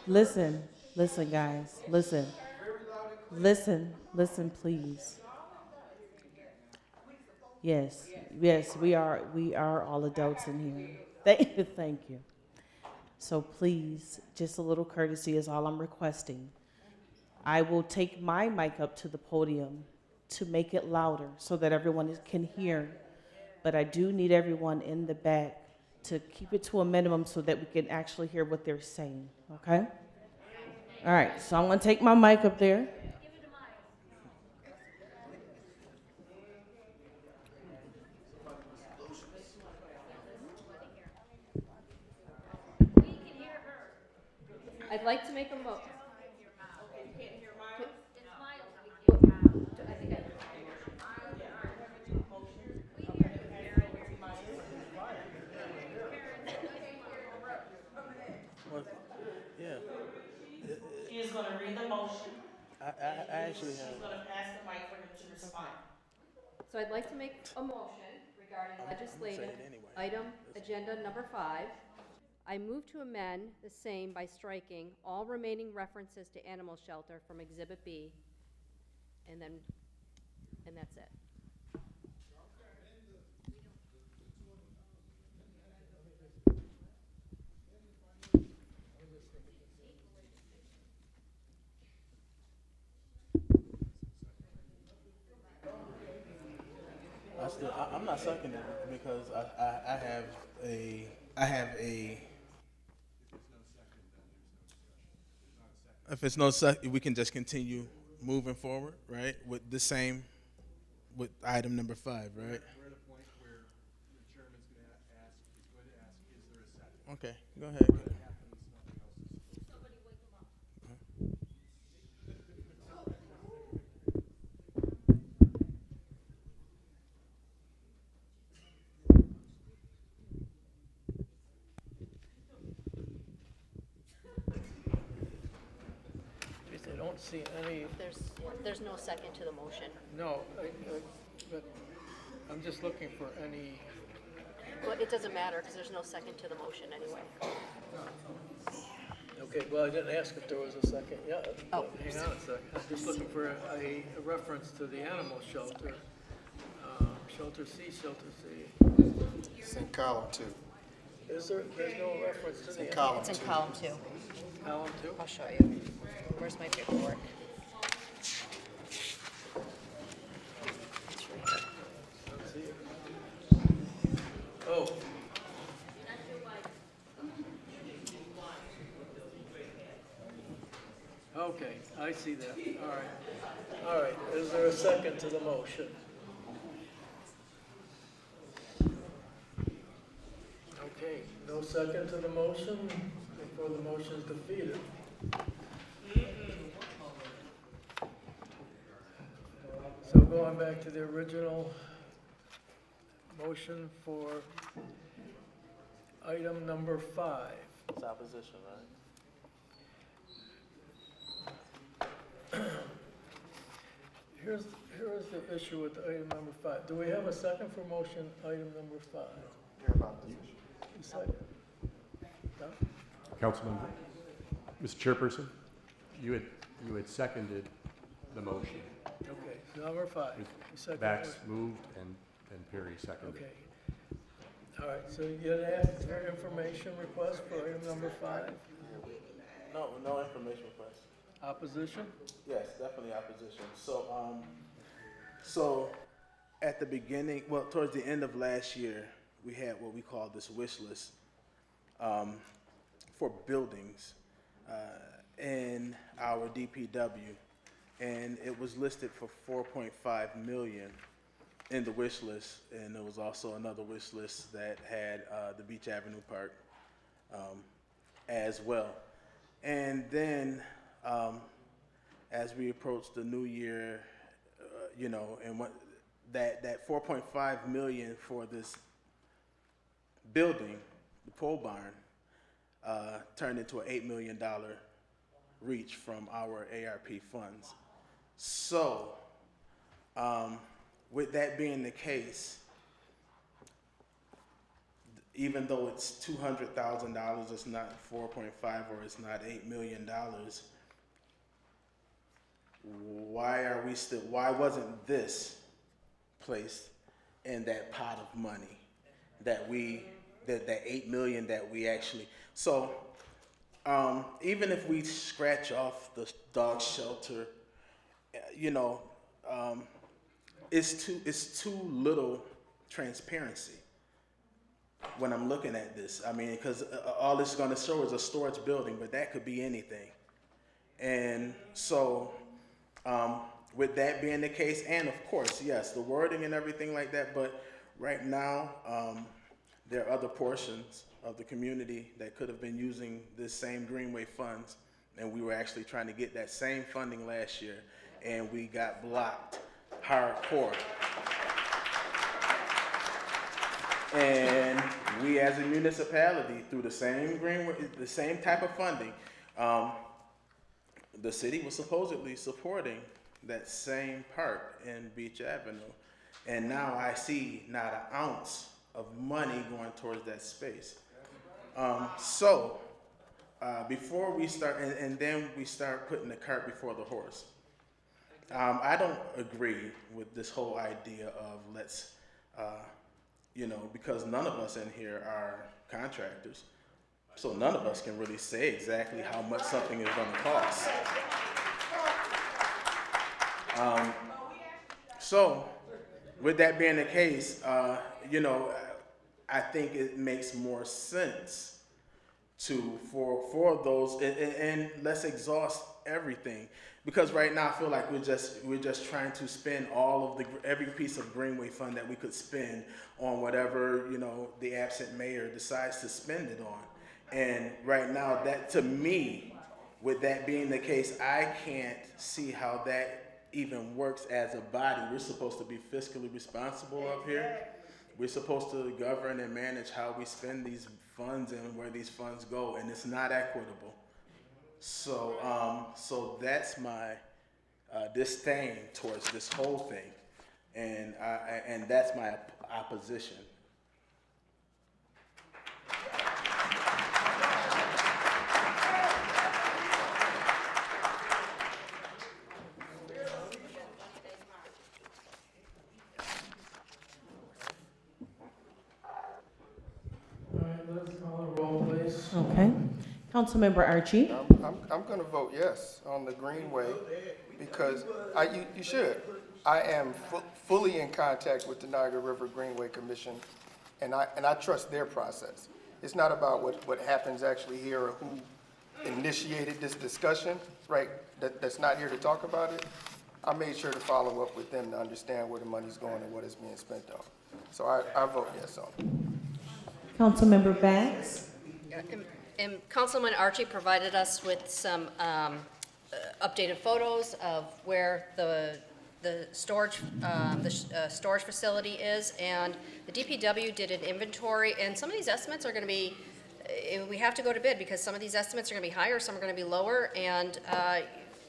Listen, guys, listen, please. Yes, we are all adults in here. Thank you. So please, just a little courtesy is all I'm requesting. I will take my mic up to the podium to make it louder so that everyone can hear. But I do need everyone in the back to keep it to a minimum so that we can actually hear what they're saying, okay? All right, so I'm gonna take my mic up there. I'd like to make a mo. yeah, She is gonna read the motion. I actually have. She's gonna pass the mic for him to respond. So I'd like to make a motion regarding legislative item agenda number 5. I move to amend the same by striking all remaining references to animal shelter from Exhibit B, and that's it. I'm not seconding it because I have a. If it's no second, we can just continue moving forward, right? With the same, with item number 5, right? We're at a point where the chairman's going to ask, is there a second? Okay, go ahead. What happens, nothing else is. I don't see any, There's no second to the motion. no, but I'm just looking for any, Well, it doesn't matter because there's no second to the motion anyway. okay, well, I didn't ask if there was a second yet. Oh. Hang on a second. I'm just looking for a reference to the animal shelter. Shelter C, Shelter C. It's in column 2. There's no reference to the. Column It's in 2. column 2. Column 2? I'll show you. Where's my paperwork? Let's see it. Oh. Okay, I see that. All right. All right, is there a second to the motion? Okay, no second to the motion, before the motion is defeated. So going back to the original motion for item number 5. It's opposition, right? Here's the issue with item number 5. Do we have a second for motion item number 5? You're about to. A second? No? Councilmember, Mr. Chairperson, you had seconded the motion. Okay, so number 5. You second Bax motion. moved and Perry seconded. Okay. All right, so you had asked for information request for item number 5. No information request. Opposition? Yes, definitely opposition. So at the beginning, well, towards the end of last year, we had what we call this wish list for buildings in our DPW, and it was listed for $4.5 million in the wish list, and there was also another wish list that had the Beach Avenue Park as well. And then as we approached the new year, you know, and what that 4.5 million for this building, the pole barn, turned into an $8 million reach from our ARP funds. So, with that being the case, even though it's $200,000, it's not 4.5 or it's not $8 million. Why wasn't this placed in that pot of money that that 8 million that we actually, so even if we scratch off the dog shelter, you know, it's too little transparency when I'm looking at this. I mean, because all it's going to show is a storage building, but that could be anything. And so with that being the case, and of course, yes, the wording and everything like that, but right now, there are other portions of the community that could have been using this same Greenway funds, and we were actually trying to get that same funding last year, and we got blocked hardcore. And we as a municipality, through the same Greenway, the same type of funding, the city was supposedly supporting that same park in Beach Avenue, and now I see not an ounce of money going towards that space. So before we start, and then we start putting the cart before the horse. I don't agree with this whole idea of let's, you know, because none of us in here are contractors, so none of us can really say exactly how much something is going to cost. So, with that being the case, you know, I think it makes more sense for those, and let's exhaust everything, because right now I feel like we're just trying to spend all of every piece of Greenway fund that we could spend on whatever, you know, the absent mayor decides to spend it on. And right now, that, to me, with that being the case, I can't see how that even works as a body. We're supposed to be fiscally responsible up here. We're supposed to govern and manage how we spend these funds and where these funds go, and it's not equitable. So, so that's my disdain towards this whole thing, and that's my opposition. Okay. Councilmember Archie? I'm going to vote yes on the Greenway because you should. I am fully in contact with the Niagara River Greenway Commission, and I trust their process. It's not about what happens actually here or who initiated this discussion, right? That's not here to talk about it. I made sure to follow up with them to understand where the money's going and what it's being spent on. So I vote yes on it. Councilmember Bax? And Councilman Archie provided us with some updated photos of where the storage facility is, and the DPW did an inventory, and some of these estimates are going to be, we have to go to bid because some of these estimates are going to be higher, some are going to be lower, and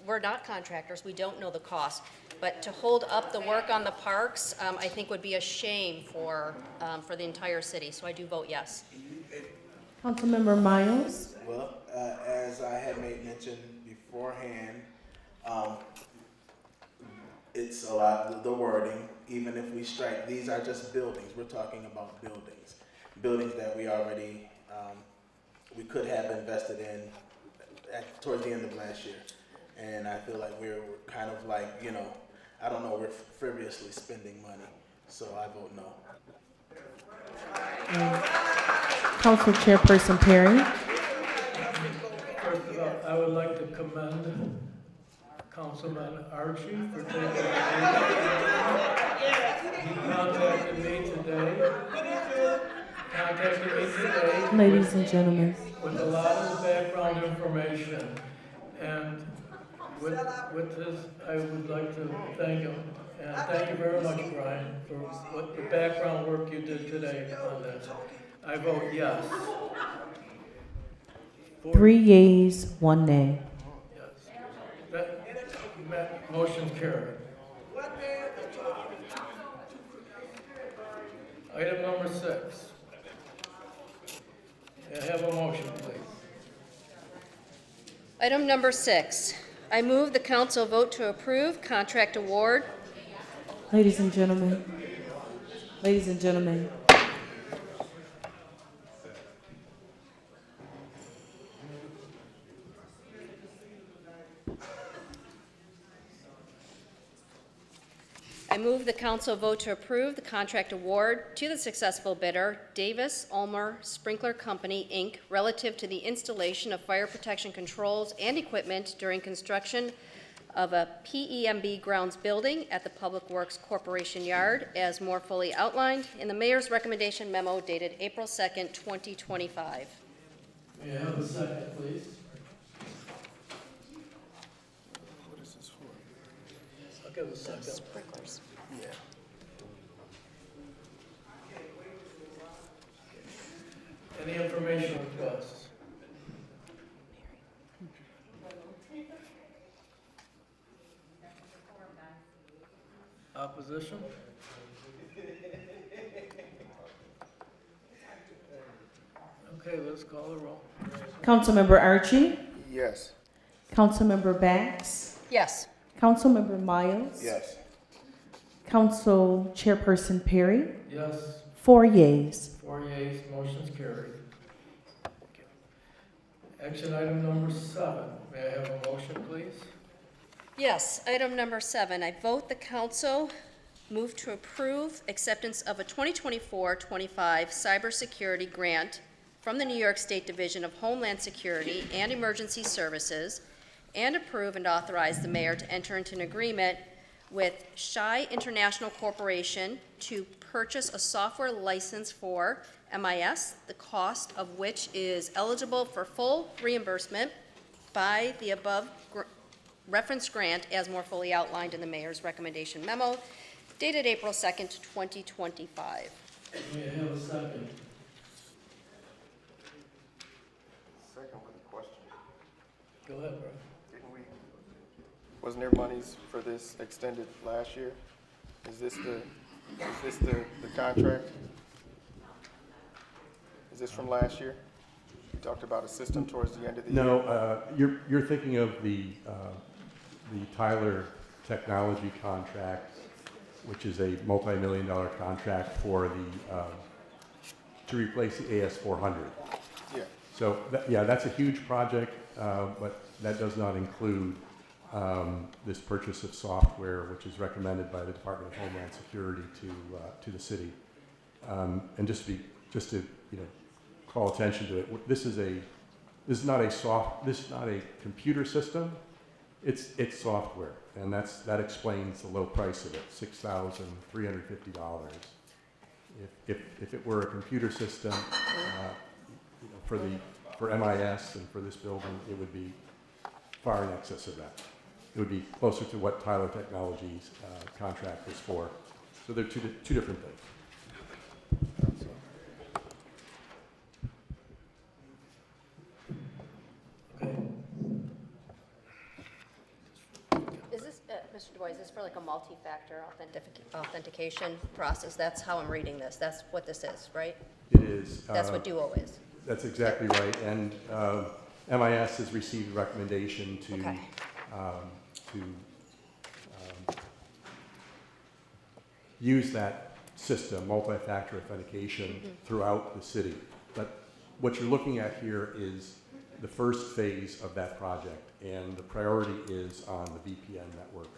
we're not contractors, we don't know the cost. But to hold up the work on the parks, I think would be a shame for the entire city, so I do vote yes. Councilmember Miles? Well, as I had made mention beforehand, it's a lot, the wording, even if we strike, these are just buildings, we're talking about buildings. Buildings that we already, we could have invested in towards the end of last year. And I feel like we're kind of like, you know, I don't know, we're frivolously spending money. So I vote no. Council Chairperson Perry. First of all, I would like to commend Councilman Archie for taking the He contacted me today. Ladies and gentlemen. With a lot of background information. And with this, I would like to thank him. And thank you very much, Brian, for what the background work you did today on this. I vote yes. 3 yeas, 1 nay. Yes. Motion carried. Item number 6. May I have a motion, please? Item number 6, I move the council vote to approve contract award. Ladies and gentlemen. Ladies and gentlemen. I move the council vote to approve the contract award to the successful bidder, Davis Ulmer Sprinkler Company, Inc., relative to the installation of fire protection controls and equipment during construction of a PEMB grounds building at the Public Works Corporation Yard, as more fully outlined in the mayor's recommendation memo dated April 2nd, 2025. May I have a second, please? What is this for? I'll give a second. Sprinklers. Yeah. Any information requests? Opposition? Okay, let's call the roll. Councilmember Archie. Yes. Councilmember Bax. Yes. Councilmember Miles. Yes. Council Chairperson Perry. Yes, 4 yeas. 4 yeas, motion's carried. Action item number 7. May I have a motion, please? Yes, item number 7, I vote the council move to approve acceptance of a 2024-25 cybersecurity grant from the New York State Division of Homeland Security and Emergency Services, and approve and authorize the mayor to enter into an agreement with Shy International Corporation to purchase a software license for MIS, the cost of which is eligible for full reimbursement by the above reference grant as more fully outlined in the mayor's recommendation memo dated April 2nd, 2025. May I have a second? Second with a question. Go ahead, bro. Wasn't there monies for this extended last year? Is this the contract? Is this from last year? You talked about a system towards the end of the year. No, you're thinking of the Tyler Technology contract, which is a multi-million-dollar contract for to replace the AS400. Yeah. So, that's a huge project, but that does not include this purchase of software, which is recommended by the Department of Homeland Security to the city. And just to call attention to it, this is not a computer system. It's software, and that explains the low price of it, $6,350. If it were a computer system for MIS and for this building, it would be far in excess of that. It would be closer to what Tyler Technologies contract is for. So they're two different things. Is this, Mr. DuBois, is this for like a multi-factor authentication process? That's how I'm reading this. That's what this is, right? It is. That's what Duo is. That's exactly right. And MIS has received a recommendation to Okay. Use that system, multi-factor authentication, throughout the city. But what you're looking at here is the first phase of that project, and the priority is on the VPN network.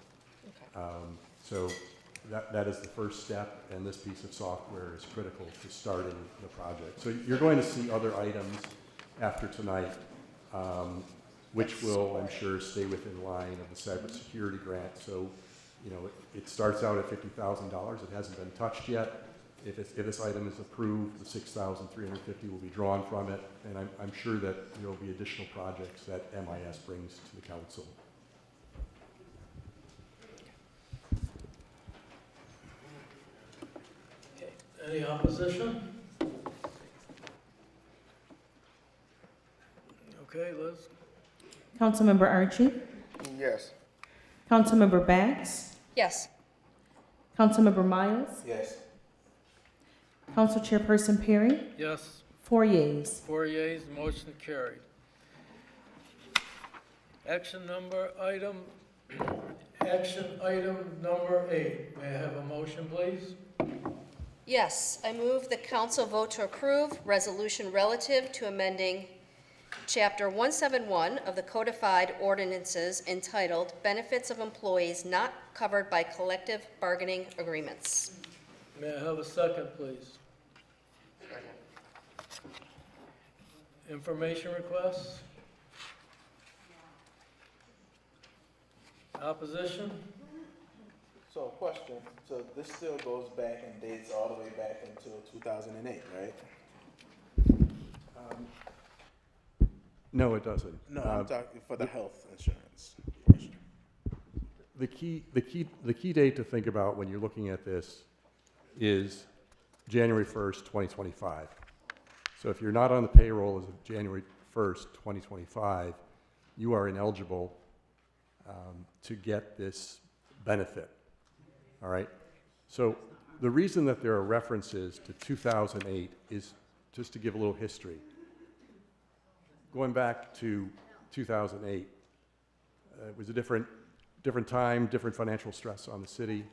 Okay. So that is the first step, and this piece of software is critical to starting the project. So you're going to see other items after tonight, which will, I'm sure, stay within line of the cybersecurity grant. So, you know, it starts out at $50,000. It hasn't been touched yet. If this item is approved, the $6,350 will be drawn from it, and I'm sure that there will be additional projects that MIS brings to the council. Any opposition? Okay, Liz? Councilmember Archie, Yes. Councilmember Bax, Yes. Councilmember Miles, Yes. Council Chairperson Perry, Yes. 4 yeas. 4 yeas, motion carried. Action item number 8. May I have a motion, please? Yes, I move the council vote to approve resolution relative to amending Chapter 171 of the Codified Ordinances entitled Benefits of Employees Not Covered by Collective Bargaining Agreements. May I have a second, please? Information requests? Opposition? So, question. So this still goes back and dates all the way back until 2008, right? No, it doesn't. No, I'm talking for the health insurance. The key date to think about when you're looking at this is January 1st, 2025. So if you're not on the payroll as of January 1st, 2025, you are ineligible to get this benefit. All right? So the reason that there are references to 2008 is just to give a little history. Going back to 2008, it was a different time, different financial stress on the city,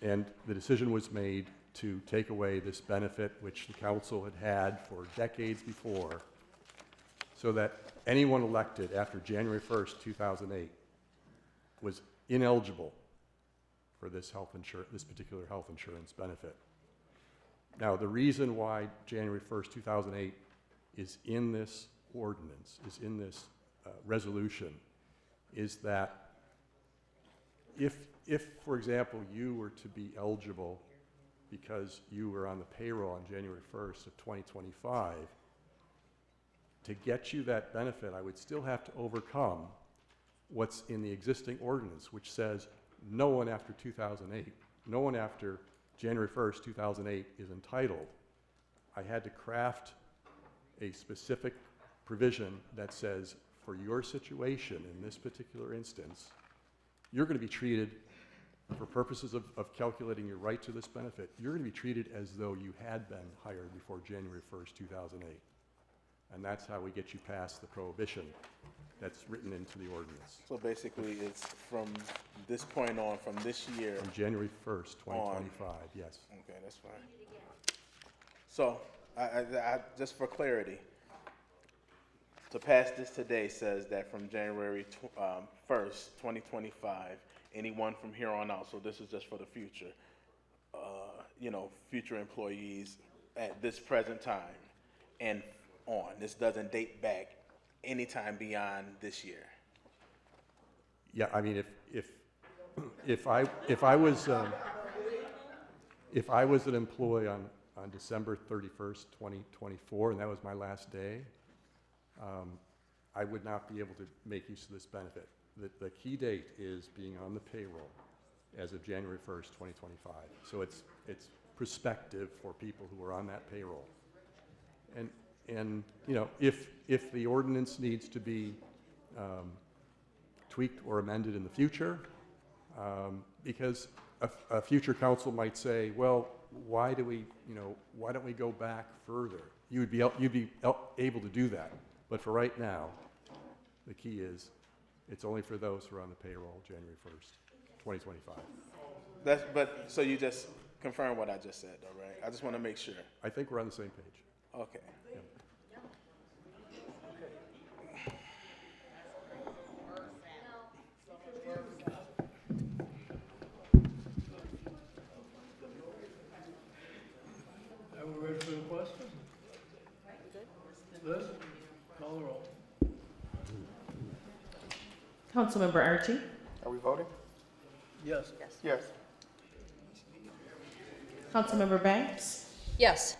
and the decision was made to take away this benefit which the council had for decades before, so that anyone elected after January 1st, 2008 was ineligible for this particular health insurance benefit. Now, the reason why January 1st, 2008 is in this ordinance, is in this resolution, is that if, for example, you were to be eligible because you were on the payroll on January 1st of 2025, to get you that benefit, I would still have to overcome what's in the existing ordinance, which says no one after 2008, no one after January 1st, 2008 is entitled. I had to craft a specific provision that says, for your situation in this particular instance, you're going to be treated, for purposes of calculating your right to this benefit, you're going to be treated as though you had been hired before January 1st, 2008. And that's how we get you past the prohibition that's written into the ordinance. So basically, it's from this point on, from this year. From January 1st, 2025, yes. Okay, that's fine. So, I just for clarity, to pass this today says that from January 1st, 2025, anyone from here on out, so this is just for the future, future employees at this present time and on. This doesn't date back anytime beyond this year. Yeah, I mean, if I was an employee on December 31st, 2024, and that was my last day, I would not be able to make use of this benefit. The key date is being on the payroll as of January 1st, 2025. So it's prospective for people who are on that payroll. And if the ordinance needs to be tweaked or amended in the future, because a future council might say, well, why don't we go back further? You'd be able to do that. But for right now, the key is it's only for those who are on the payroll January 1st, 2025. So you just confirm what I just said, though, right? I just want to make sure. I think we're on the same page. Okay. Councilmember Archie? Are we voting? Yes. Yes. Councilmember Banks? Yes.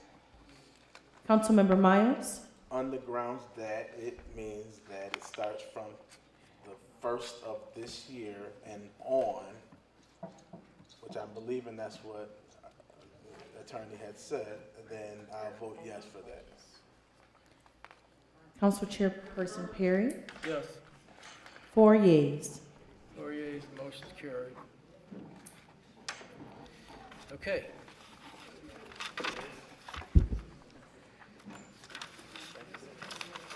Councilmember Miles? On the grounds that it means that it starts from the first of this year and on, which I'm believing that's what the attorney had said, then I'll vote yes for that. Council Chairperson Perry? Yes. 4 yeas. 4 yeas, motion's carried. Okay.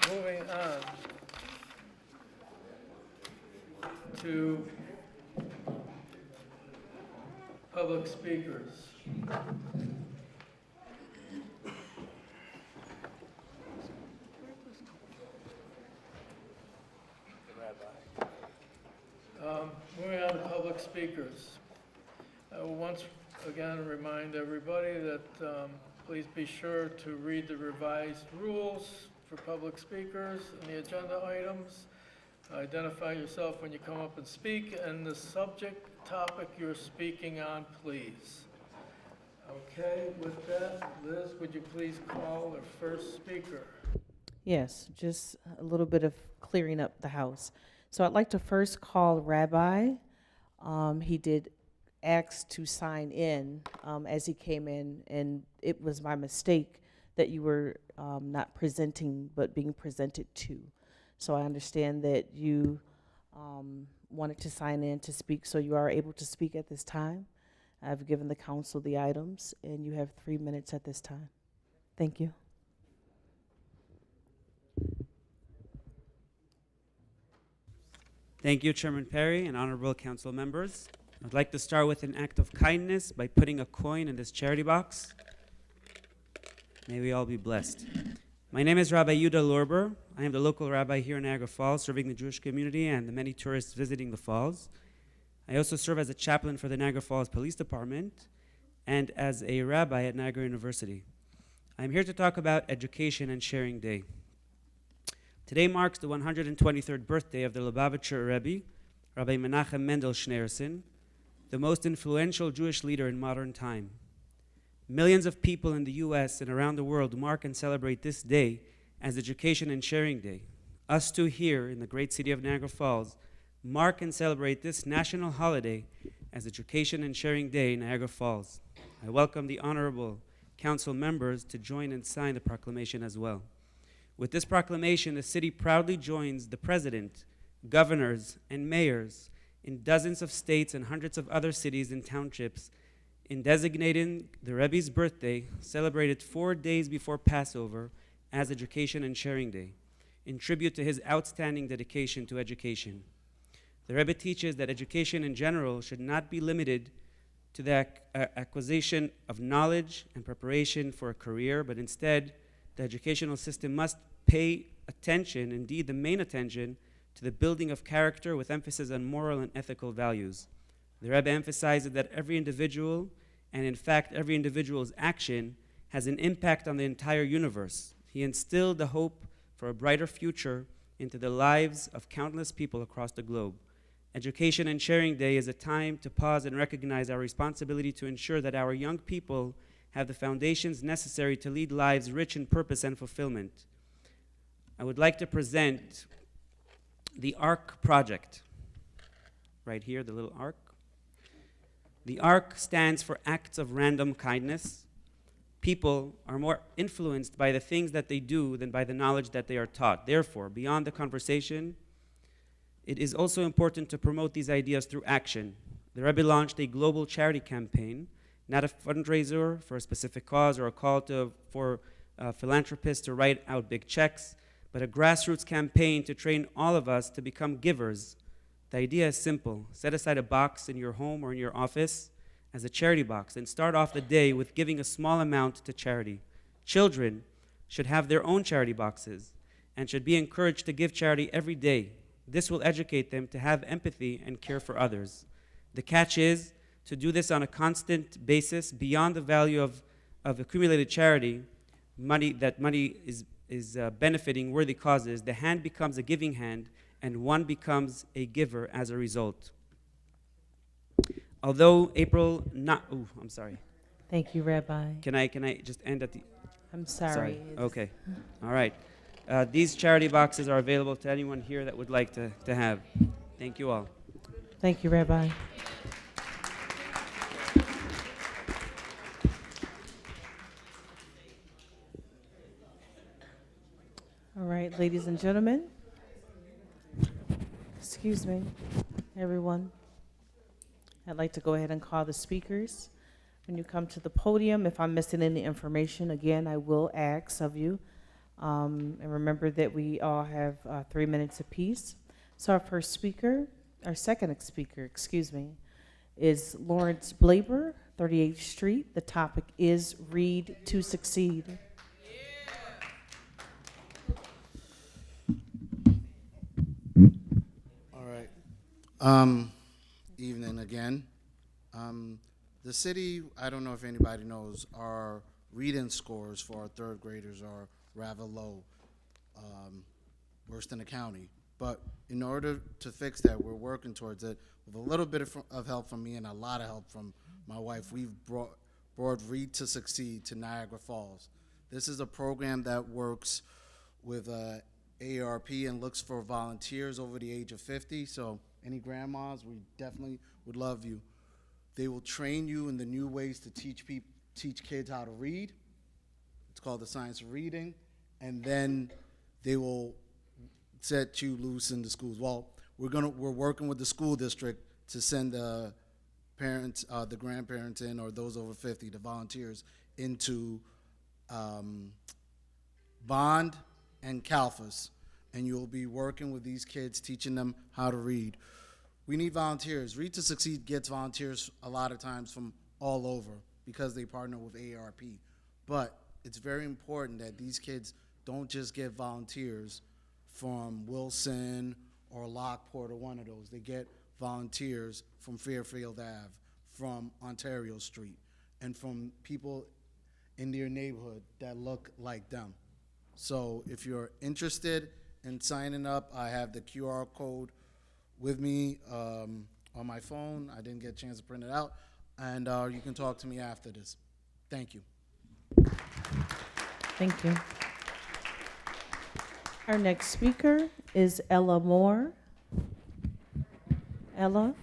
Moving on to public speakers. Moving on to public speakers. I will once again remind everybody that please be sure to read the revised rules for public speakers and the agenda items. Identify yourself when you come up and speak, and the subject topic you're speaking on, please. Okay, with that, Liz, would you please call the first speaker? Yes, just a little bit of clearing up the house. So I'd like to first call Rabbi. He did ask to sign in as he came in, and it was my mistake that you were not presenting, but being presented to. So I understand that you wanted to sign in to speak, so you are able to speak at this time. I've given the council the items, and you have 3 minutes at this time. Thank you. Thank you, Chairman Perry and honorable council members. I'd like to start with an act of kindness by putting a coin in this charity box. May we all be blessed. My name is Rabbi Yuda Lorber. I am the local rabbi here in Niagara Falls, serving the Jewish community and the many tourists visiting the falls. I also serve as a chaplain for the Niagara Falls Police Department and as a rabbi at Niagara University. I'm here to talk about Education and Sharing Day. Today marks the 123rd birthday of the Lubavitcher Rebbe, Rabbi Menachem Mendel Schneerson, the most influential Jewish leader in modern time. Millions of people in the U.S. and around the world mark and celebrate this day as Education and Sharing Day. Us too here in the great city of Niagara Falls mark and celebrate this national holiday as Education and Sharing Day in Niagara Falls. I welcome the honorable council members to join and sign the proclamation as well. With this proclamation, the city proudly joins the president, governors, and mayors in dozens of states and hundreds of other cities and townships in designating the Rebbe's birthday, celebrated 4 days before Passover, as Education and Sharing Day, in tribute to his outstanding dedication to education. The Rebbe teaches that education in general should not be limited to the acquisition of knowledge and preparation for a career, but instead, the educational system must pay attention, indeed the main attention, to the building of character with emphasis on moral and ethical values. The Rebbe emphasizes that every individual, and in fact every individual's action, has an impact on the entire universe. He instilled the hope for a brighter future into the lives of countless people across the globe. Education and Sharing Day is a time to pause and recognize our responsibility to ensure that our young people have the foundations necessary to lead lives rich in purpose and fulfillment. I would like to present the ARC project. Right here, the little ARC. The ARC stands for Acts of Random Kindness. People are more influenced by the things that they do than by the knowledge that they are taught. Therefore, beyond the conversation, it is also important to promote these ideas through action. The Rebbe launched a global charity campaign, not a fundraiser for a specific cause or a call for philanthropists to write out big checks, but a grassroots campaign to train all of us to become givers. The idea is simple. Set aside a box in your home or in your office as a charity box and start off the day with giving a small amount to charity. Children should have their own charity boxes and should be encouraged to give charity every day. This will educate them to have empathy and care for others. The catch is to do this on a constant basis beyond the value of accumulated charity, money is benefiting worthy causes. The hand becomes a giving hand and one becomes a giver as a result. Although April not, oh, I'm sorry. Thank you, Rabbi. Can I just end at the, I'm sorry. Okay, all right. These charity boxes are available to anyone here that would like to have. Thank you all. Thank you, Rabbi. All right, ladies and gentlemen. Excuse me, everyone. I'd like to go ahead and call the speakers. When you come to the podium, if I'm missing any information, again, I will ask of you. And remember that we all have 3 minutes apiece. So our first speaker, our second speaker, excuse me, is Lawrence Blaber, 38th Street. The topic is Read to Succeed. All right. Evening again. The city, I don't know if anybody knows, our reading scores for our third graders are rather low, worse than the county. But in order to fix that, we're working towards it with a little bit of help from me and a lot of help from my wife. We've brought Read to Succeed to Niagara Falls. This is a program that works with AARP and looks for volunteers over the age of 50. So any grandmas, we definitely would love you. They will train you in the new ways to teach kids how to read. It's called the science of reading. And then they will set you loose in the schools. Well, we're working with the school district to send the parents, the grandparents in, or those over 50, the volunteers, into Bond and Calfas. And you'll be working with these kids, teaching them how to read. We need volunteers. Read to Succeed gets volunteers a lot of times from all over because they partner with AARP. But it's very important that these kids don't just get volunteers from Wilson or Lockport or one of those. They get volunteers from Fairfield Ave, from Ontario Street, and from people in their neighborhood that look like them. So if you're interested in signing up, I have the QR code with me on my phone. I didn't get a chance to print it out. And you can talk to me after this. Thank you. Thank you. Our next speaker is Ella Moore. Ella?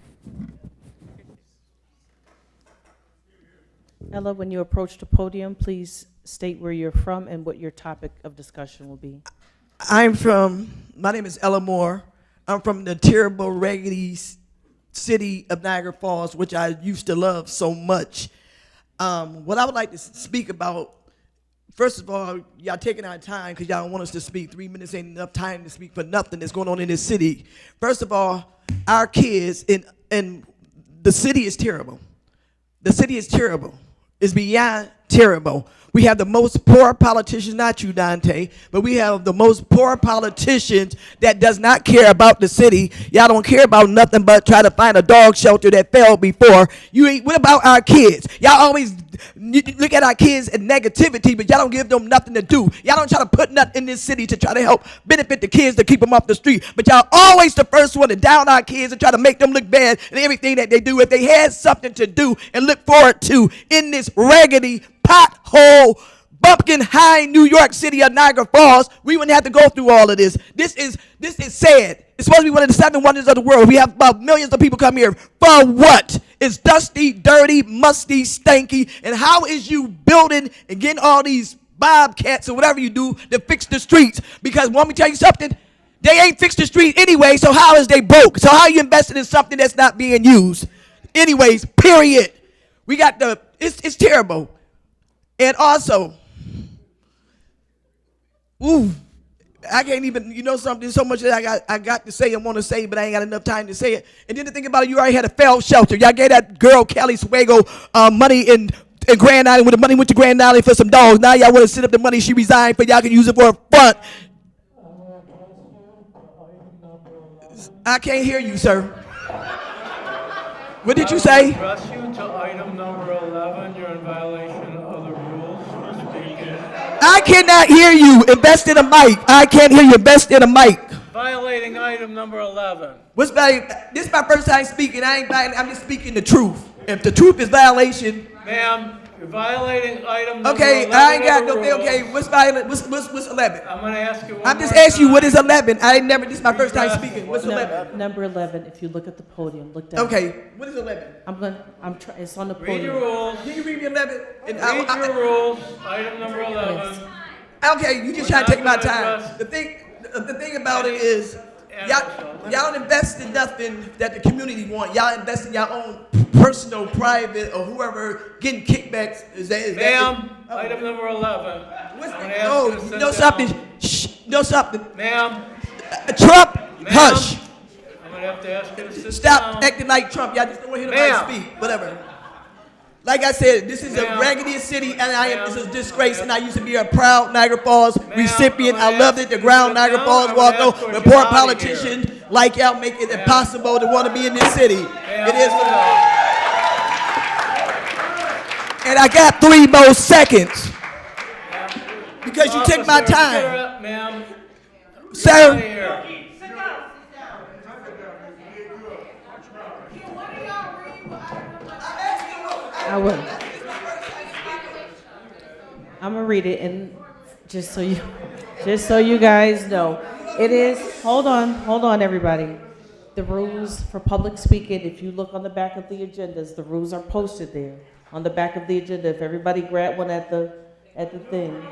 Ella, when you approach the podium, please state where you're from and what your topic of discussion will be. My name is Ella Moore. I'm from the terrible, raggedy city of Niagara Falls, which I used to love so much. What I would like to speak about, first of all, y'all taking our time because y'all don't want us to speak. 3 minutes ain't enough time to speak for nothing that's going on in this city. First of all, our kids in the city is terrible. The city is terrible. It's beyond terrible. We have the most poor politicians, not you, Dante, but we have the most poor politicians that does not care about the city. Y'all don't care about nothing but try to find a dog shelter that failed before. What about our kids? Y'all always look at our kids in negativity, but y'all don't give them nothing to do. Y'all don't try to put nothing in this city to try to help benefit the kids to keep them off the street. But y'all always the first one to down our kids and try to make them look bad in everything that they do. If they had something to do and look forward to in this raggedy, pothole, bumpkin high New York City of Niagara Falls, we wouldn't have to go through all of this. This is sad. It's supposed to be one of the 7 wonders of the world. We have about millions of people come here. For what? It's dusty, dirty, musty, stanky. And how is you building and getting all these bobcats or whatever you do to fix the streets? Because want me to tell you something? They ain't fixed the street anyway, so how is they broke? So how are you investing in something that's not being used? Anyways, period. We got it's terrible. And also, I can't even, something, so much that I got to say and want to say, but I ain't got enough time to say it. And then to think about it, you already had a failed shelter. Y'all gave that girl, Kelly Swego, money in Grand Island, when the money went to Grand Island for some dogs. Now y'all want to sit up the money she resigned for, y'all can use it for a front. I can't hear you, sir. What did you say? Address you to item number 11. You're in violation of the rules for speaking. I cannot hear you. Invest in a mic. I can't hear you. Invest in a mic. Violating violating item number 11. This is my first time speaking. I ain't violating, I'm just speaking the truth. If the truth is violation, Ma'am, you're violating item number 11 okay, I ain't got of the no, rules. okay, what's 11? I'm gonna ask you one I'm just more asking you, what time. is 11? I ain't never, this is my first time Yes. speaking. What's 11? Number 11, if you look at the podium, look down. Okay, what is 11? It's on the Read podium. your rules. Can you read me 11? And Read your rules. Item number 11. Okay, you just trying to take my time. The thing about it is, y'all don't invest in nothing that the community want. Y'all invest in your own personal, private, or whoever getting kickbacks. Ma'am, item number 11. I'm gonna ask No, you to sit no down. something. Shh, no something. Ma'am, Trump, Ma'am. hush. I'm gonna have to ask you to sit Stop down. acting like Trump. Y'all just don't want to hear Ma'am. nobody speak. Whatever. Like I said, this is a Ma'am. raggedy city, and this is a Ma'am. disgrace. And I used to be a proud Niagara Falls recipient. I'm I gonna loved ask it. The you to ground sit Niagara down. Falls I'm walked gonna on. ask you to But get poor out of politicians like y'all make it impossible to want to be in this city. It is what it is. And I got 3 more seconds because you took my Officer, time, get her up, ma'am. sir. Here. I will. I'm gonna read it, and just so you guys know, it is. Hold on, everybody. The rules for public speaking. If you look on the back of the agendas, the rules are posted there on the back of the agenda. If everybody grab one at the thing,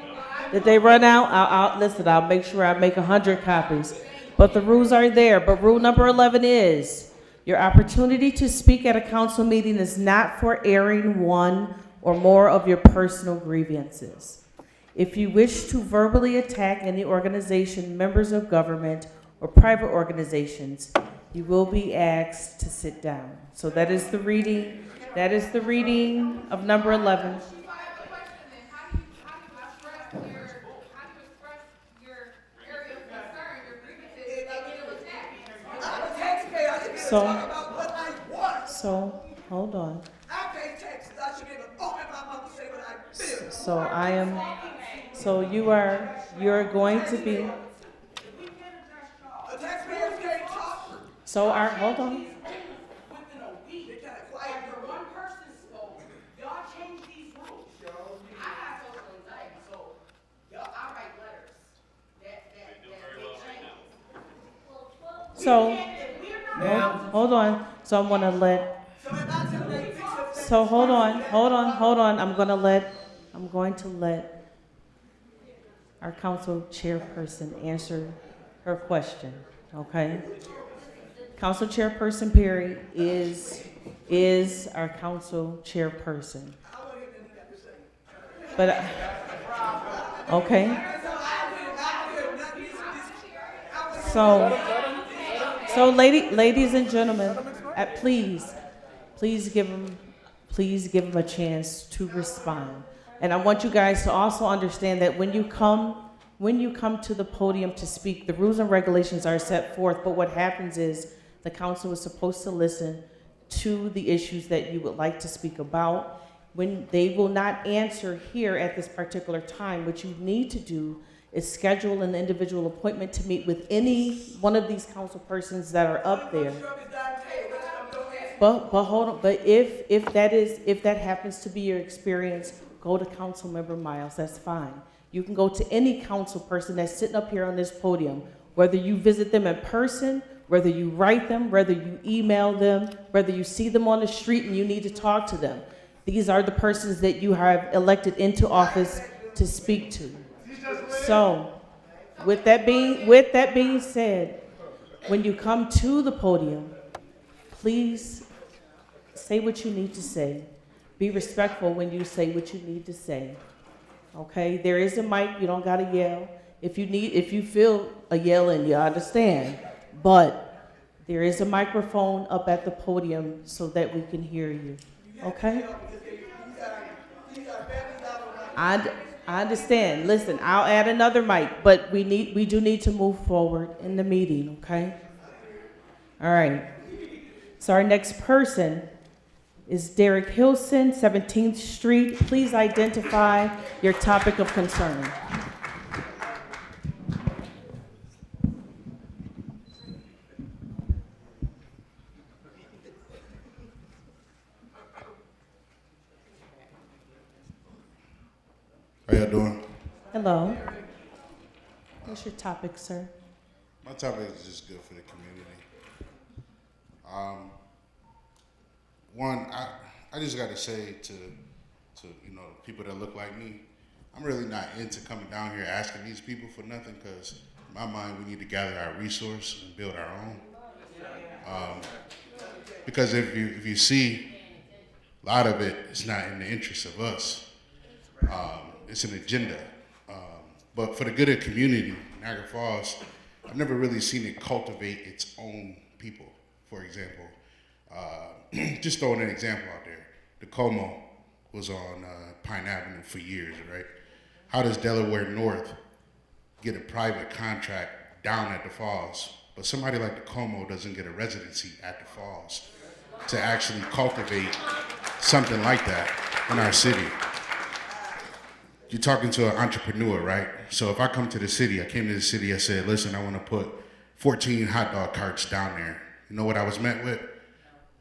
did they run out? I'll make sure I make 100 copies. But the rules are there. But rule number 11 is your opportunity to speak at a council meeting is not for airing one or more of your personal grievances. If you wish to verbally attack any organization, members of government, or private organizations, you will be asked to sit down. So that is the reading. That is the reading of number 11. So, hold on. I pay taxes. I should be able to open my mouth and say what I feel. So you're going to be, The taxpayers can't talk. hold on. So, hold on. So I'm gonna let, hold on. I'm going to let our council chairperson answer her question, okay? Council chairperson Perry is our council chairperson. But, okay. So ladies and gentlemen, please give him a chance to respond. And I want you guys to also understand that when you come to the podium to speak, the rules and regulations are set forth, but what happens is the council is supposed to listen to the issues that you would like to speak about. When they will not answer here at this particular time, what you need to do is schedule an individual appointment to meet with any one of these council persons that are up there. But hold on. But if that happens to be your experience, go to Councilmember Miles. That's fine. You can go to any council person that's sitting up here on this podium, whether you visit them in person, whether you write them, whether you email them, whether you see them on the street and you need to talk to them. These are the persons that you have elected into office to speak to. So, with that being said, when you come to the podium, please say what you need to say. Be respectful when you say what you need to say. Okay? There is a mic. You don't gotta yell. If you feel a yelling, you understand. But there is a microphone up at the podium so that we can hear you. Okay? I understand. Listen, I'll add another mic, but we do need to move forward in the meeting, okay? All right. So our next person is Derek Hilson, 17th Street. Please identify your topic of concern. How y'all doing? Hello. What's your topic, sir? My topic is just good for the community. One, I just got to say to people that look like me, I'm really not into coming down here asking these people for nothing, because in my mind we need to gather our resource and build our own. Because if you see, a lot of it is not in the interest of us. It's an agenda. But for the good of the community, Niagara Falls, I've never really seen it cultivate its own people. For example, just throwing an example out there, the Como was on Pine Avenue for years, right? How does Delaware North get a private contract down at the Falls, but somebody like the Como doesn't get a residency at the Falls to actually cultivate something like that in our city? You're talking to an entrepreneur, right? So if I come to the city, I came to the city, I said, listen, I want to put 14 hot dog carts down there. You know what I was met with?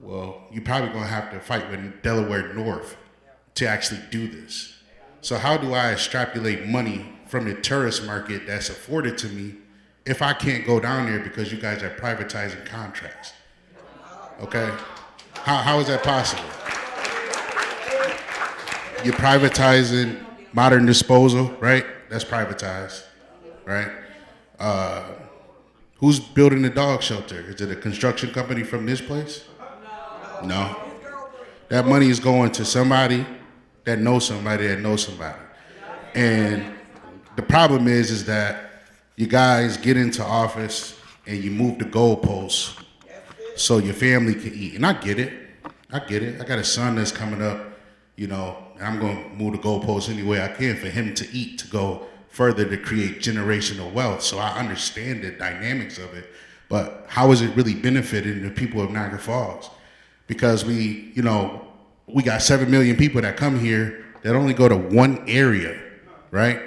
Well, you're probably going to have to fight with Delaware North to actually do this. So how do I extrapolate money from the tourist market that's afforded to me if I can't go down there because you guys are privatizing contracts? Okay? How is that possible? You're privatizing modern disposal, right? That's privatized, right? Who's building the dog shelter? Is it a construction company from this place? No. That money is going to somebody that knows somebody that knows somebody. And the problem is that you guys get into office and you move the goalposts so your family can eat. And I get it. I got a son that's coming up, and I'm going to move the goalposts any way I can for him to eat, to go further, to create generational wealth. So I understand the dynamics of it, but how is it really benefiting the people of Niagara Falls? Because we got 7 million people that come here that only go to one area, right?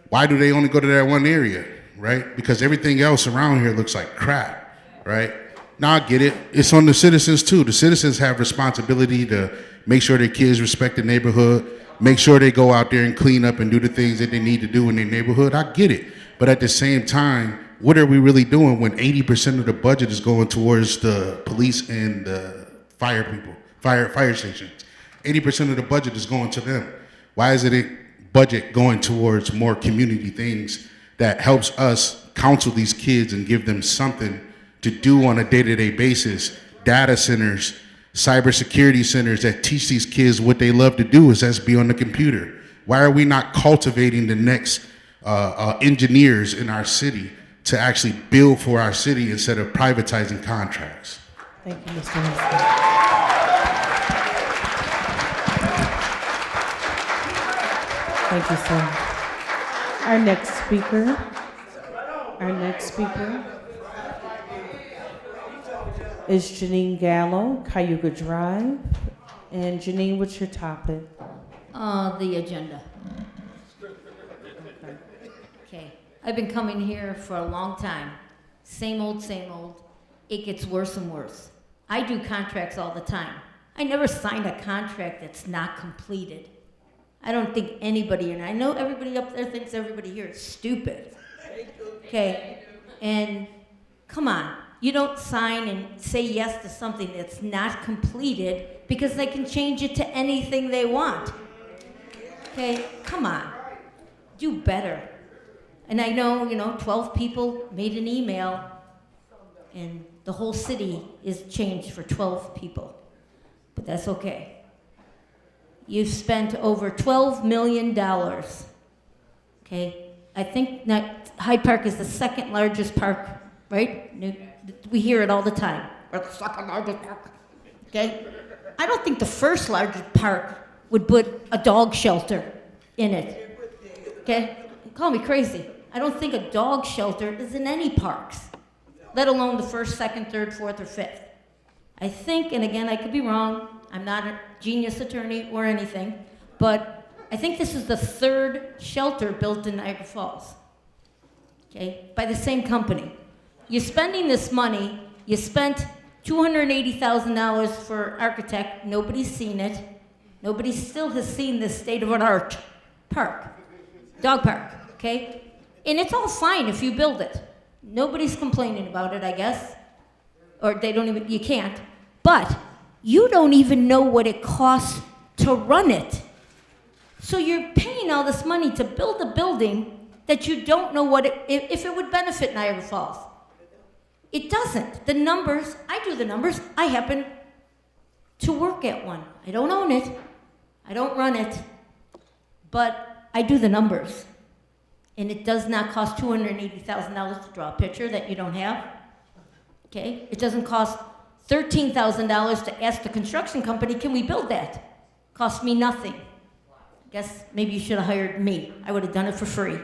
Why do they only go to that one area, right? Because everything else around here looks like crap, right? Now I get it. It's on the citizens too. The citizens have responsibility to make sure their kids respect the neighborhood, make sure they go out there and clean up and do the things that they need to do in their neighborhood. I get it. But at the same time, what are we really doing when 80% of the budget is going towards the police and the fire people, fire stations? 80% of the budget is going to them. Why isn't it budget going towards more community things that helps us counsel these kids and give them something to do on a day-to-day basis? Data centers, cybersecurity centers that teach these kids what they love to do is just be on the computer. Why are we not cultivating the next engineers in our city to actually build for our city instead of privatizing contracts? Thank you, Mr. Winston. Thank you, sir. Our next speaker is Janine Gallo, Cayuga Drive. And Janine, what's your topic? The agenda. Okay. I've been coming here for a long time. Same old, same old. It gets worse and worse. I do contracts all the time. I never signed a contract that's not completed. I don't think anybody, and I know everybody up there thinks everybody here is stupid. Okay? And come on. You don't sign and say yes to something that's not completed because they can change it to anything they want. Okay, come on, do better. And I know, 12 people made an email and the whole city is changed for 12 people, but that's okay. You've spent over $12 million, okay? I think Hyde Park is the second largest park, right? We hear it all the time. We're the second largest park, okay? I don't think the first largest park would put a dog shelter in it, okay? Call me crazy. I don't think a dog shelter is in any parks, let alone the first, second, third, fourth, or fifth. I think, and again, I could be wrong, I'm not a genius attorney or anything, but I think this is the third shelter built in Niagara Falls, okay, by the same company. You're spending this money, you spent $280,000 for architect, nobody's seen it. Nobody still has seen this state-of-the-art park. Dog park, okay? And it's all fine if you build it. Nobody's complaining about it, I guess. Or they don't even, you can't. But you don't even know what it costs to run it. So you're paying all this money to build a building that you don't know what if it would benefit Niagara Falls. It doesn't. The numbers, I do the numbers. I happen to work at one. I don't own it. I don't run it. But I do the numbers. And it does not cost $280,000 to draw a picture that you don't have. Okay? It doesn't cost $13,000 to ask the construction company, can we build that? Cost me nothing. Guess maybe you should have hired me. I would have done it for free.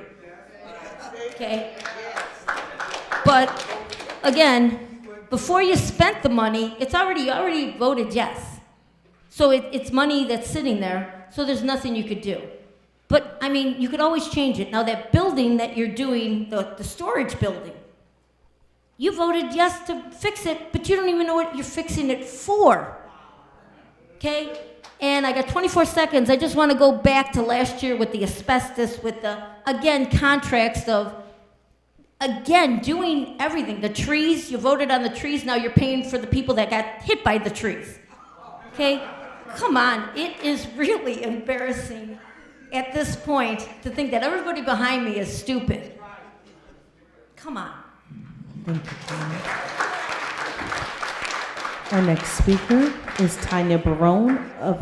Okay? But again, before you spent the money, it's already voted yes. So it's money that's sitting there, so there's nothing you could do. But I mean, you could always change it. Now that building that you're doing, the storage building, you voted yes to fix it, but you don't even know what you're fixing it for. Okay? And I got 24 seconds. I just want to go back to last year with the asbestos, with the, again, contracts of, again, doing everything. The trees, you voted on the trees, now you're paying for the people that got hit by the trees. Okay? Come on. It is really embarrassing at this point to think that everybody behind me is stupid. Come on. Thank you, Tanya. Our next speaker is Tanya Barone of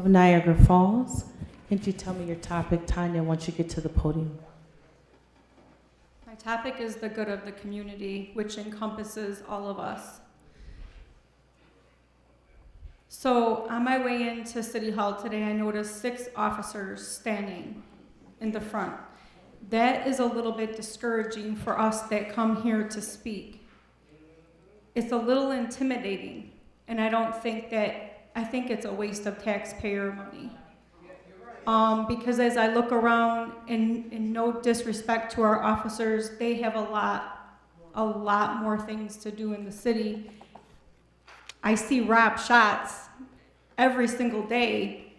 Niagara Falls. Can you tell me your topic, Tanya, once you get to the podium? My topic is the good of the community, which encompasses all of us. So on my way into City Hall today, I noticed 6 officers standing in the front. That is a little bit discouraging for us that come here to speak. It's a little intimidating, and I think it's a waste of taxpayer money. Because as I look around, and no disrespect to our officers, they have a lot more things to do in the city. I see Rob shots every single day.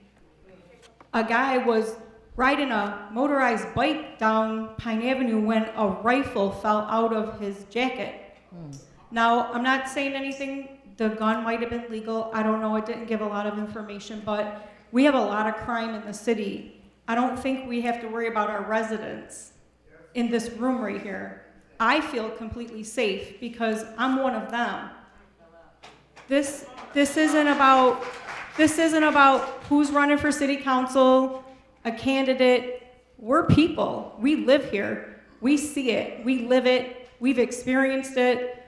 A guy was riding a motorized bike down Pine Avenue when a rifle fell out of his jacket. Now, I'm not saying anything, the gun might have been legal, I don't know, it didn't give a lot of information, but we have a lot of crime in the city. I don't think we have to worry about our residents in this room right here. I feel completely safe because I'm one of them. This isn't about who's running for city council, a candidate. We're people. We live here. We see it. We live it. We've experienced it.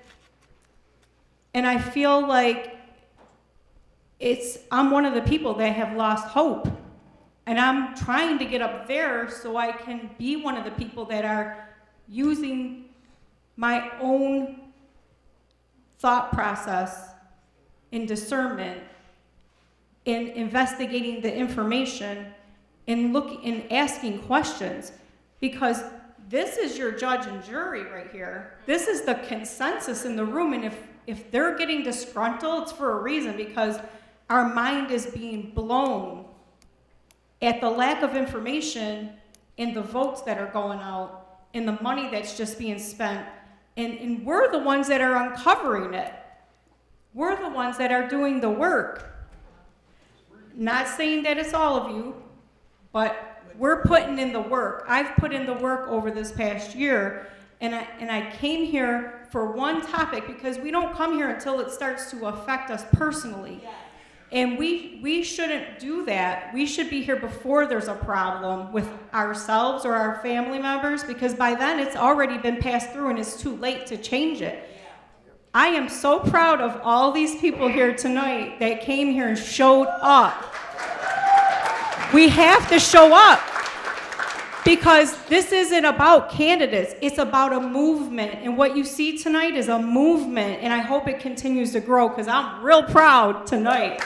And I feel like I'm one of the people that have lost hope. And I'm trying to get up there so I can be one of the people that are using my own thought process in discernment, in investigating the information, in asking questions, because this is your judge and jury right here. This is the consensus in the room, and if they're getting disgruntled, it's for a reason, because our mind is being blown at the lack of information in the votes that are going out, in the money that's just being spent, and we're the ones that are uncovering it. We're the ones that are doing the work. Not saying that it's all of you, but we're putting in the work. I've put in the work over this past year, and I came here for one topic because we don't come here until it starts to affect us personally. And we shouldn't do that. We should be here before there's a problem with ourselves or our family members, because by then it's already been passed through and it's too late to change it. I am so proud of all these people here tonight that came here and showed up. We have to show up because this isn't about candidates. It's about a movement. And what you see tonight is a movement, and I hope it continues to grow because I'm real proud tonight.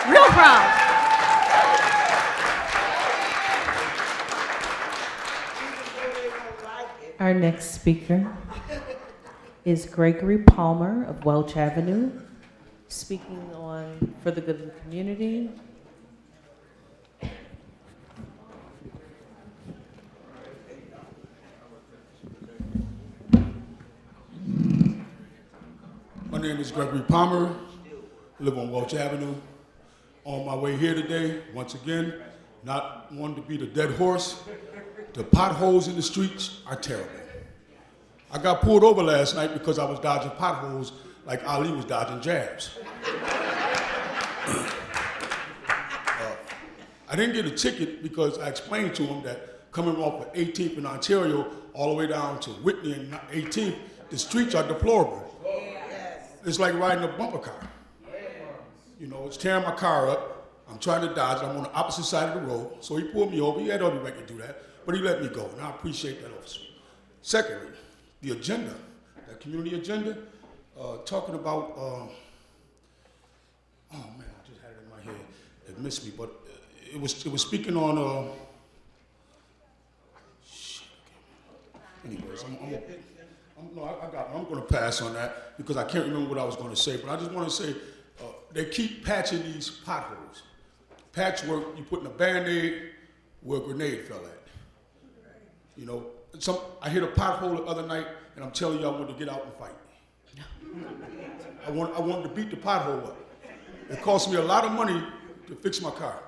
Real proud. Our next speaker is Gregory Palmer of Welch Avenue, speaking for the good of the community. name is Gregory Palmer. I live on Welch Avenue. On my way here today, once again, not wanting to beat a dead horse, the potholes in the streets are terrible. I got pulled over last night because I was dodging potholes like Ali was dodging jabs. I didn't get a ticket because I explained to him that coming off of 18th in Ontario all the way down to Whitney and 18th, the streets are deplorable. It's like riding a bumper car. You know, it's tearing my car up. I'm trying to dodge. I'm on the opposite side of the road. So he pulled me over. He had every right to do that, but he let me go, and I appreciate that, officer. Secondly, the agenda, that community agenda, talking about, oh man, I just had it in my head. It missed me, but it was speaking on, anyways, I'm going to pass on that because I can't remember what I was going to say, but I just want to say they keep patching these potholes. Patchwork, you putting a Band-Aid where a grenade fell at. You know, I hit a pothole the other night, and I'm telling you, I wanted to get out and fight. I wanted to beat the pothole up. It cost me a lot of money to fix my car.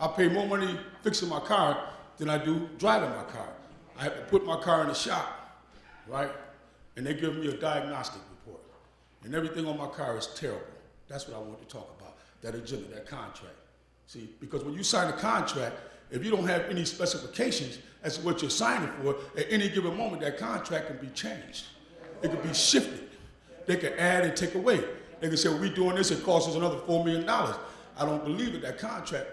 I pay more money fixing my car than I do driving my car. I have to put my car in the shop, right? And they give me a diagnostic report. And everything on my car is terrible. That's what I want to talk about, that agenda, that contract. See, because when you sign a contract, if you don't have any specifications as to what you're signing for, at any given moment, that contract can be changed. It can be shifted. They can add and take away. They can say, well, we're doing this, it costs us another $4 million. I don't believe that contract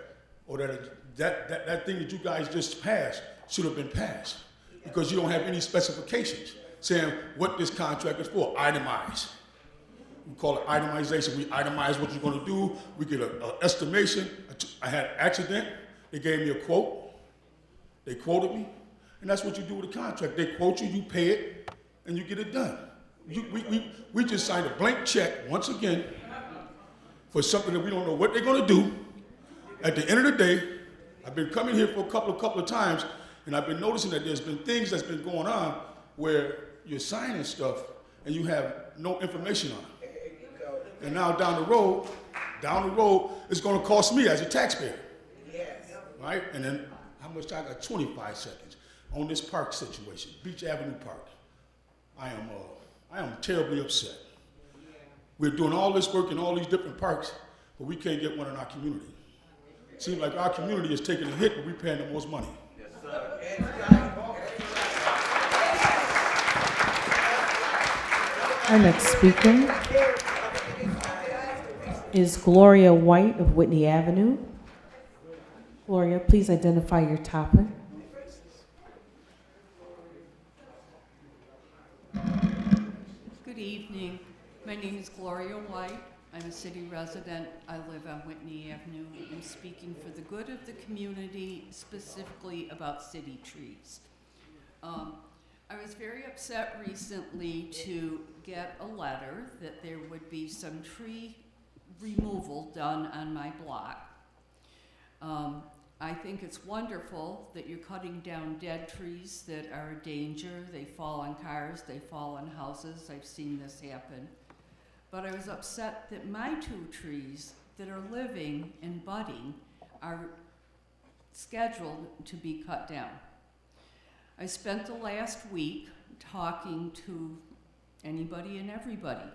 or that thing that you guys just passed should have been passed because you don't have any specifications saying what this contract is for, itemized. We call it itemization. We itemize what you're going to do. We get an estimation. I had an accident. They gave me a quote. They quoted me. And that's what you do with a contract. They quote you, you pay it, and you get it done. We just signed a blank check, once again, for something that we don't know what they're going to do. At the end of the day, I've been coming here for a couple of times, and I've been noticing that there's been things that's been going on where you're signing stuff and you have no information on it. And now down the road, it's going to cost me as a taxpayer. Yes. Right? And then how much I got? 25 seconds on this park situation, Beach Avenue Park. I am terribly upset. We're doing all this work in all these different parks, but we can't get one in our community. It seems like our community is taking a hit, but we're paying the most money. Yes, sir. Our next speaker is Gloria White of Whitney Avenue. Gloria, please identify your topic. Good evening. My name is Gloria White. I'm a city resident. I live on Whitney Avenue. I'm speaking for the good of the community, specifically about city trees. I was very upset recently to get a letter that there would be some tree removal done on my block. I think it's wonderful that you're cutting down dead trees that are a danger. They fall on cars, they fall on houses. I've seen this happen. But I was upset that my 2 trees that are living and budding are scheduled to be cut down. I spent the last week talking to anybody and everybody.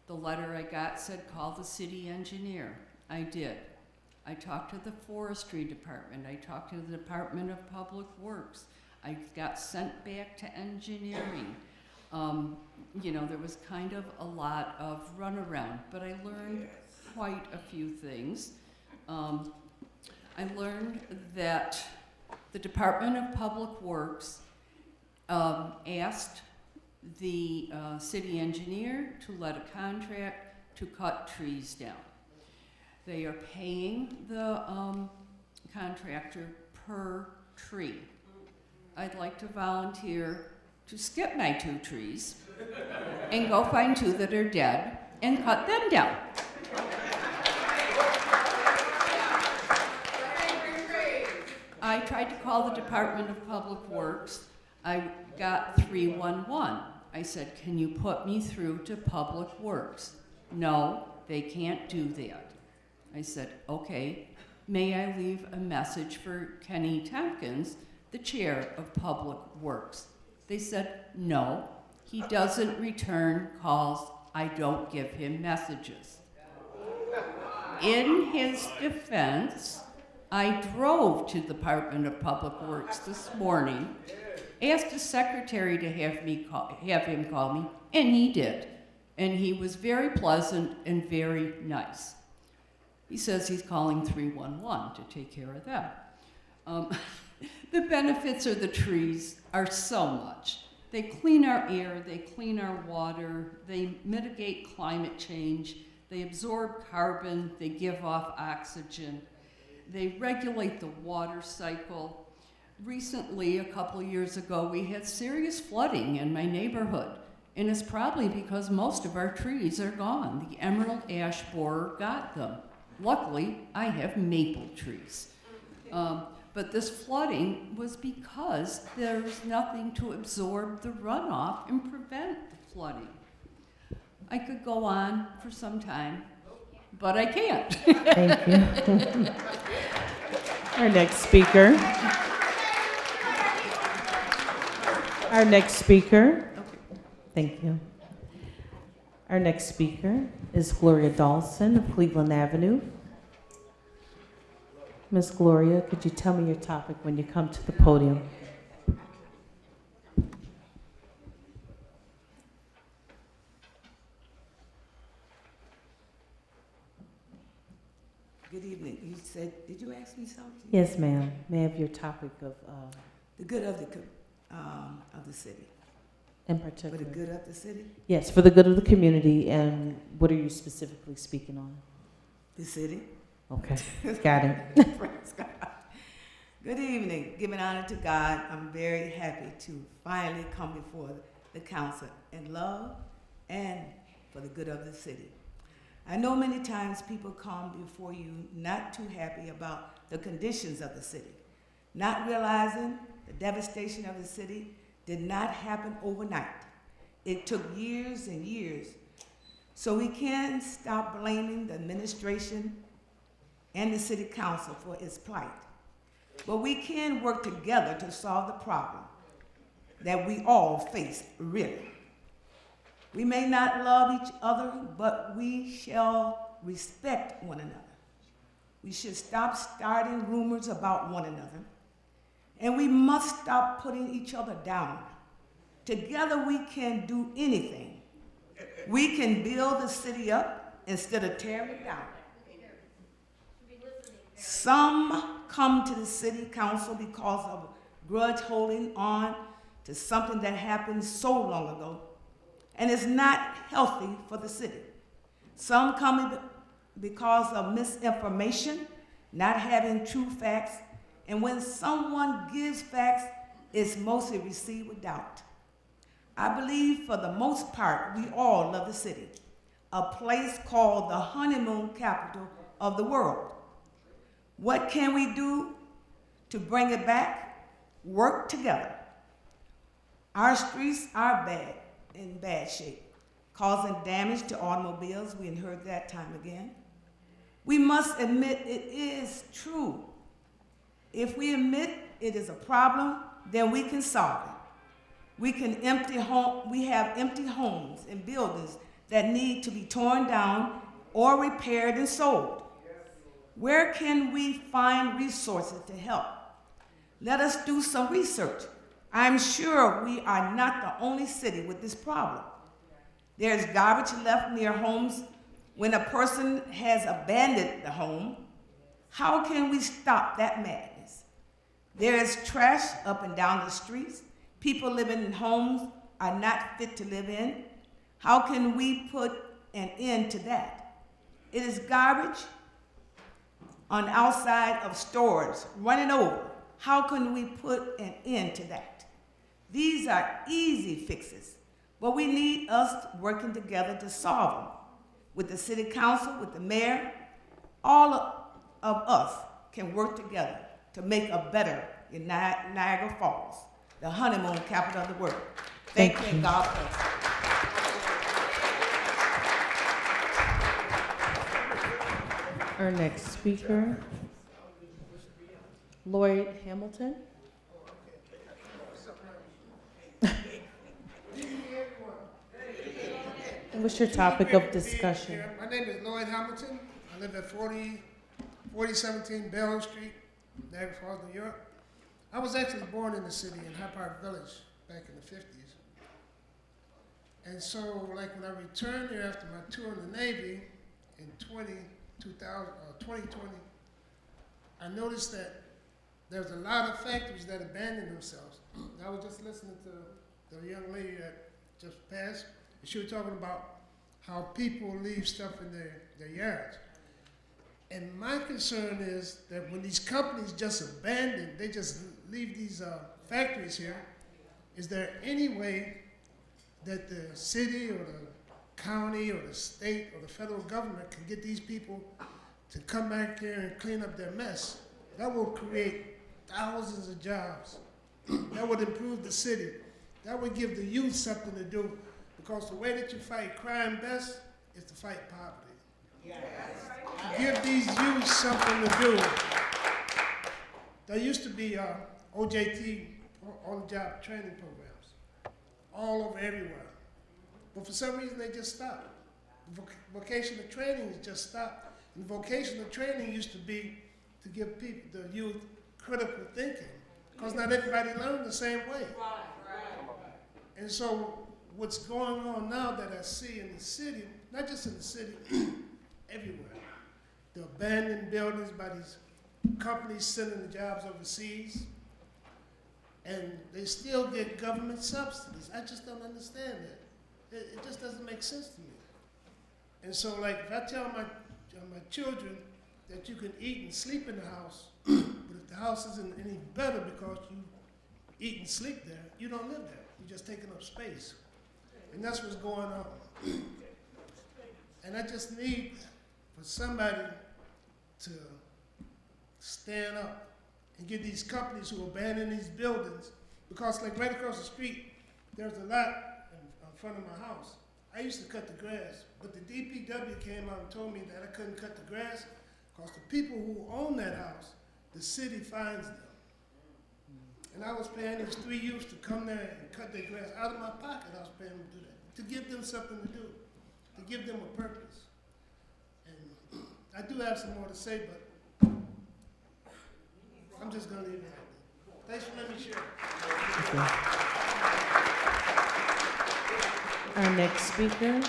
The letter I got said, call the city engineer. I did. I talked to the forestry department. I talked to the Department of Public Works. I got sent back to engineering. You know, there was kind of a lot of runaround, but I learned quite a few things. I learned that the Department of Public Works asked the city engineer to let a contract to cut trees down. They are paying the contractor per tree. I'd like to volunteer to skip my 2 trees and go find 2 that are dead and cut them down. I tried to call the Department of Public Works. I got 311. I said, can you put me through to Public Works? No, they can't do that. I said, okay, may I leave a message for Kenny Tompkins, the chair of Public Works? They said, no, he doesn't return calls. I don't give him messages. In his defense, I drove to the Department of Public Works this morning, asked the secretary to have him call me, and he did. And he was very pleasant and very nice. He says he's calling 311 to take care of that. The benefits of the trees are so much. They clean our air, they clean our water, they mitigate climate change, they absorb carbon, they give off oxygen, they regulate the water cycle. Recently, a couple years ago, we had serious flooding in my neighborhood, and it's probably because most of our trees are gone. The emerald ash borer got them. Luckily, I have maple trees. But this flooding was because there's nothing to absorb the runoff and prevent the flooding. I could go on for some time, but I can't. Thank you. Our next speaker. Our next speaker. Thank you. Our next speaker is Gloria Dawson of Cleveland Avenue. Miss Gloria, could you tell me your topic when you come to the podium? Good evening. You said, did you ask me something? Yes, ma'am. May I have your topic of the good of the city. in particular? For the good of the city? Yes, for the good of the community, and what are you specifically speaking on? The city. Okay, got it. Praise God. Good evening. Giving honor to God, I'm very happy to finally come before the council in love and for the good of the city. I know many times people come before you not too happy about the conditions of the city, not realizing the devastation of the city did not happen overnight. It took years and years. So we can't stop blaming the administration and the city council for its plight. But we can work together to solve the problem that we all face, really. We may not love each other, but we shall respect one another. We should stop starting rumors about one another, and we must stop putting each other down. Together we can do anything. We can build the city up instead of tearing it down. Some come to the city council because of grudge holding on to something that happened so long ago, and it's not healthy for the city. Some come because of misinformation, not having true facts, and when someone gives facts, it's mostly received with doubt. I believe for the most part, we all love the city, a place called the honeymoon capital of the world. What can we do to bring it back? Work together. Our streets are in bad shape, causing damage to automobiles. We heard that time again. We must admit it is true. If we admit it is a problem, then we can solve it. We have empty homes and buildings that need to be torn down or repaired and sold. Where can we find resources to help? Let us do some research. I'm sure we are not the only city with this problem. There's garbage left near homes when a person has abandoned the home. How can we stop that madness? There is trash up and down the streets. People living in homes are not fit to live in. How can we put an end to that? It is garbage on the outside of stores, running over. How can we put an end to that? These are easy fixes, but we need us working together to solve them. With the city council, with the mayor, all of us can work together to make a better Niagara Falls, the honeymoon capital of the world. Thank you, and God bless. Our next speaker, Lloyd Hamilton. And what's your topic of discussion? My name is Lloyd Hamilton. I live at 4017 Bell Street, Niagara Falls, New York. I was actually born in the city in High Park Village back in the 50s. And so, like when I returned here after my tour in the Navy in 2020, I noticed that there's a lot of factories that abandoned themselves. I was just listening to the young lady that just passed. She was talking about how people leave stuff in their yards. And my concern is that when these companies just abandon, they just leave these factories here, is there any way that the city or the county or the state or the federal government can get these people to come back here and clean up their mess? That will create thousands of jobs. That would improve the city. That would give the youth something to do. Because the way that you fight crime best is to fight poverty. Yes. Give these youth something to do. There used to be OJT, on-the-job training programs, all over everywhere. But for some reason, they just stopped. Vocational training has just stopped. And vocational training used to be to give people, the youth, critical thinking. Because not everybody learned the same way. And so, what's going on now that I see in the city, not just in the city, everywhere, the abandoned buildings by these companies sending the jobs overseas, and they still get government subsidies. I just don't understand that. It just doesn't make sense to me. And so, like, if I tell my children that you can eat and sleep in the house, but if the house isn't any better because you eat and sleep there, you don't live there. You're just taking up space. And that's what's going on. And I just need for somebody to stand up and get these companies who abandon these buildings, because like right across the street, there's a lot in front of my house. I used to cut the grass, but the DPW came out and told me that I couldn't cut the grass because the people who own that house, the city fines them. And I was paying these 3 youths to come there and cut their grass out of my pocket. I was paying them to do that, to give them something to do, to give them a purpose. And I do have some more to say, but I'm just going to leave it at that. Thanks for letting me share. Our next speaker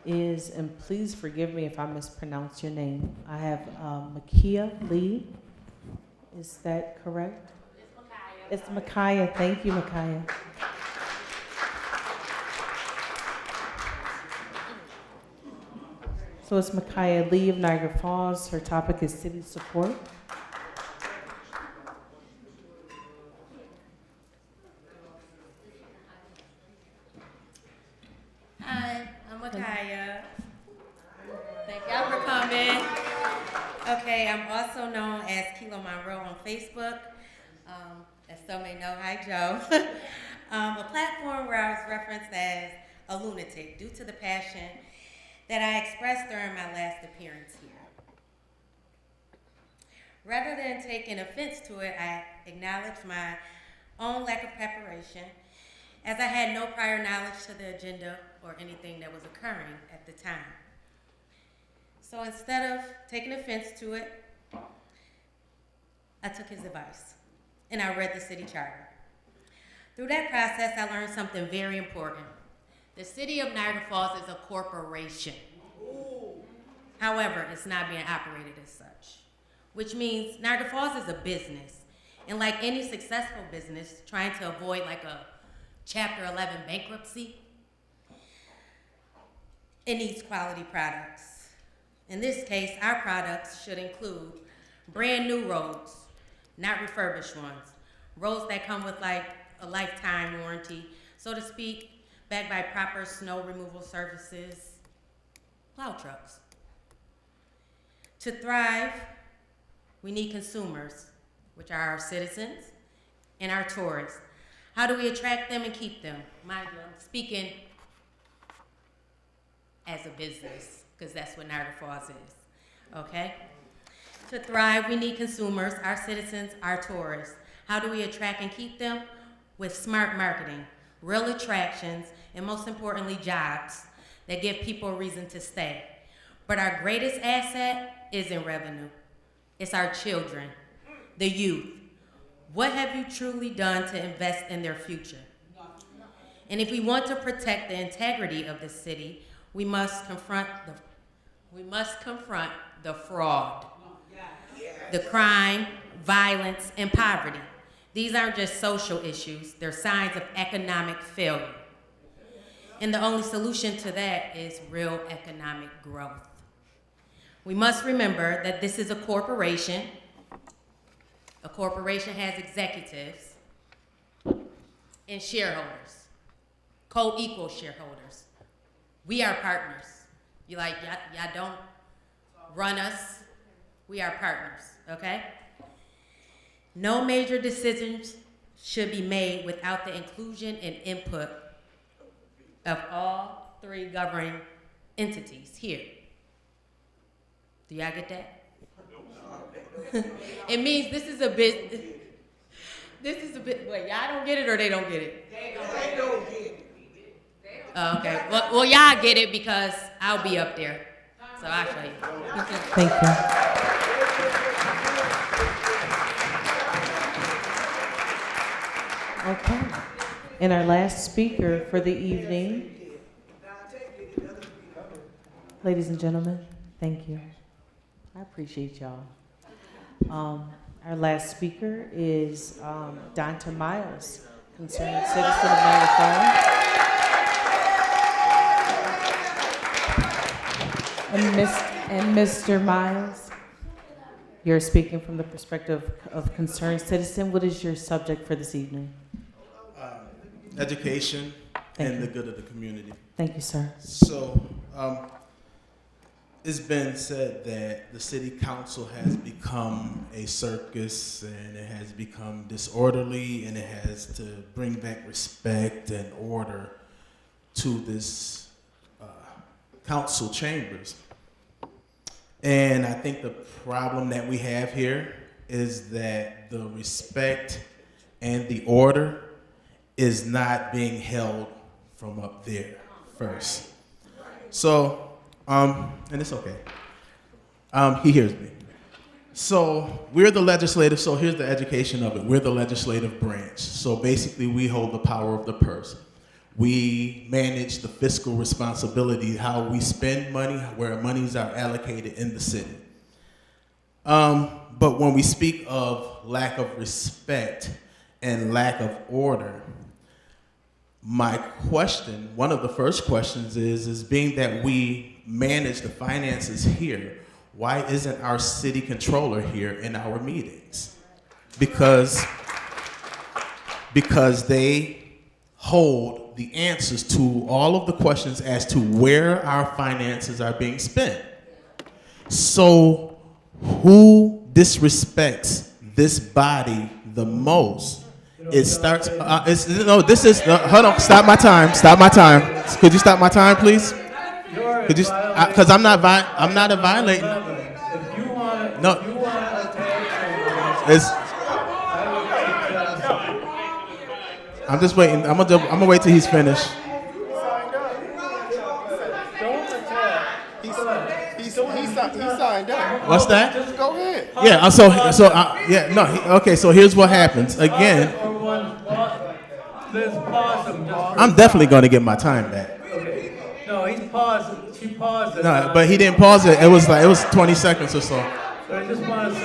is, and please forgive me if I mispronounce your name, I have Makia Lee. Is that correct? It's Micaiah. Thank you, Micaiah. So it's Micaiah Lee of Niagara Falls. Her topic is city support. Hi, I'm Micaiah. Thank y'all for coming. Okay, I'm also known as Kilo Monroe on Facebook. As some may know, hi Joe. A platform where I was referenced as a lunatic due to the passion that I expressed during my last appearance here. Rather than taking offense to it, I acknowledged my own lack of preparation, as I had no prior knowledge to the agenda or anything that was occurring at the time. So instead of taking offense to it, I took his advice and I read the city charter. Through that process, I learned something very important. The city of Niagara Falls is a corporation. However, it's not being operated as such, which means Niagara Falls is a business. And like any successful business, trying to avoid like a Chapter 11 bankruptcy, it needs quality products. In this case, our products should include brand new roads, not refurbished ones. Roads that come with like a lifetime warranty, so to speak, backed by proper snow removal services, plow trucks. To thrive, we need consumers, which are our citizens and our tourists. How do we attract them and keep them? Mind you, I'm speaking as a business, because that's what Niagara Falls is, okay? To thrive, we need consumers, our citizens, our tourists. How do we attract and keep them? With smart marketing, real attractions, and most importantly, jobs that give people a reason to stay. But our greatest asset isn't revenue. It's our children, the youth. What have you truly done to invest in their future? And if we want to protect the integrity of the city, we must confront the fraud, the crime, violence, and poverty. These aren't just social issues, they're signs of economic failure. And the only solution to that is real economic growth. We must remember that this is a corporation. A corporation has executives and shareholders, co-equal shareholders. We are partners. Y'all don't run us. We are partners, okay? No major decisions should be made without the inclusion and input of all three governing entities here. Do y'all get that? It means this is a bit, wait, y'all don't get it or they don't get it? They don't get it. Okay, well, y'all get it because I'll be up there. So I'll show you. Thank you. Okay. And our last speaker for the evening. Ladies and gentlemen, thank you. I appreciate y'all. Our last speaker is Donta Miles, concerned citizen of Niagara Falls. And Mr. Miles, you're speaking from the perspective of concerned citizen. What is your subject for this evening? Education and the good of the community. Thank you, sir. So, it's been said that the city council has become a circus and it has become disorderly and it has to bring back respect and order to this council chambers. And I think the problem that we have here is that the respect and the order is not being held from up there first. So, and it's okay. He hears me. So we're the legislative, so here's the education of it. We're the legislative branch. So basically we hold the power of the purse. We manage the fiscal responsibility, how we spend money, where monies are allocated in the city. But when we speak of lack of respect and lack of order, my question, one of the first questions is being that we manage the finances here, why isn't our city controller here in our meetings? Because they hold the answers to all of the questions as to where our finances are being spent. So who disrespects this body the most? It starts, hold on, stop my time. Could you stop my time, please? Could you, because I'm not violating. If you want, No. I'm just waiting. I'm gonna wait till he's finished. He signed up. What's that? Just go ahead. Yeah. Okay. So here's what happens. Again, I'm definitely gonna get my time back. Okay. No, he's pausing. She paused it. No, but he didn't pause it. It was 20 seconds or so. So I just want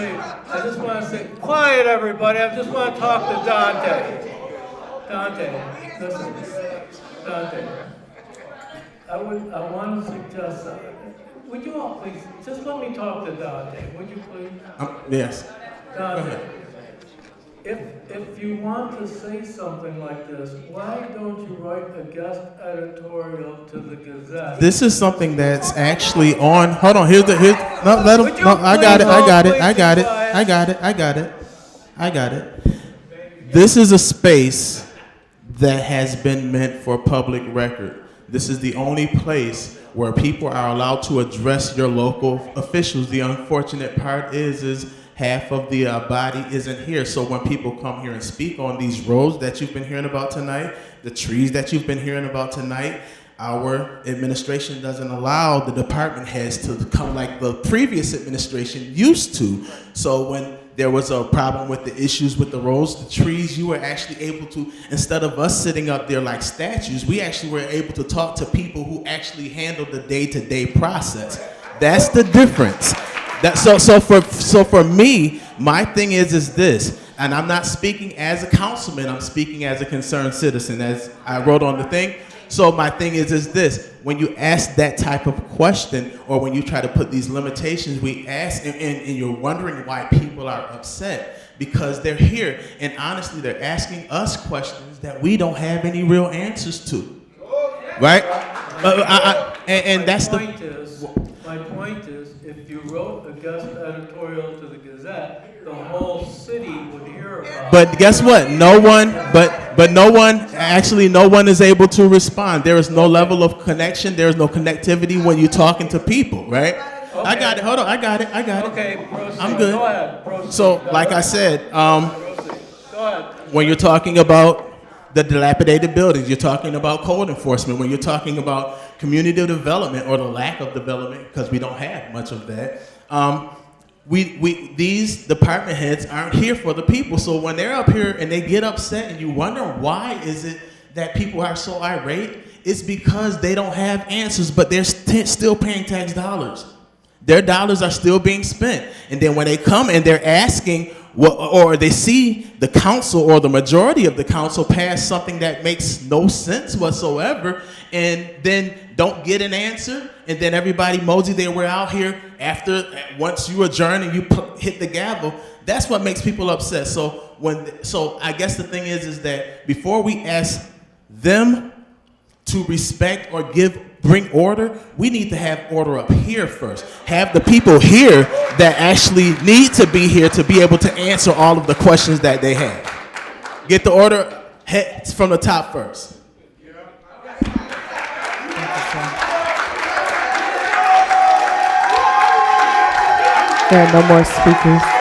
to say, quiet everybody. I just want to talk to Dante. Listen, Dante. I want to suggest something. Would you all please just let me talk to Dante? Would you please? Yes. Dante, if you want to say something like this, why don't you write a guest editorial to the Gazette? This is something that's actually on. Hold on. I got it. This is a space that has been meant for public record. This is the only place where people are allowed to address your local officials. The unfortunate part is half of the body isn't here. So when people come here and speak on these roads that you've been hearing about tonight, the trees that you've been hearing about tonight, our administration doesn't allow the department heads to come like the previous administration used to. So when there was a problem with the issues with the roads, the trees, you were actually able to, instead of us sitting up there like statues, we actually were able to talk to people who actually handle the day-to-day process. That's the difference. So for me, my thing is this, and I'm not speaking as a councilman, I'm speaking as a concerned citizen, as I wrote on the thing. So my thing is this, when you ask that type of question, or when you try to put these limitations, we ask, and you're wondering why people are upset, because they're here, and honestly, they're asking us questions that we don't have any real answers to, right? And that's the My point is, if you wrote a guest editorial to the Gazette, the whole city would hear about it. But guess what? No one is able to respond. There is no level of connection. There is no connectivity when you're talking to people, right? Okay. I got it. Hold on. I got it. Okay, proceed. I'm good. Go ahead. Proceed. So, like I said, Go ahead. when you're talking about the dilapidated buildings, you're talking about code enforcement, when you're talking about community development or the lack of development, because we don't have much of that, these department heads aren't here for the people. So when they're up here and they get upset and you wonder why is it that people are so irate, it's because they don't have answers, but they're still paying tax dollars. Their dollars are still being spent. And then when they come and they're asking, or they see the council or the majority of the council pass something that makes no sense whatsoever, and then don't get an answer, and then everybody mosey there, we're out here once you adjourn and you hit the gavel, that's what makes people upset. So I guess the thing is that before we ask them to respect or bring order, we need to have order up here first. Have the people here that actually need to be here to be able to answer all of the questions that they have. Get the order from the top first. There are no more speakers.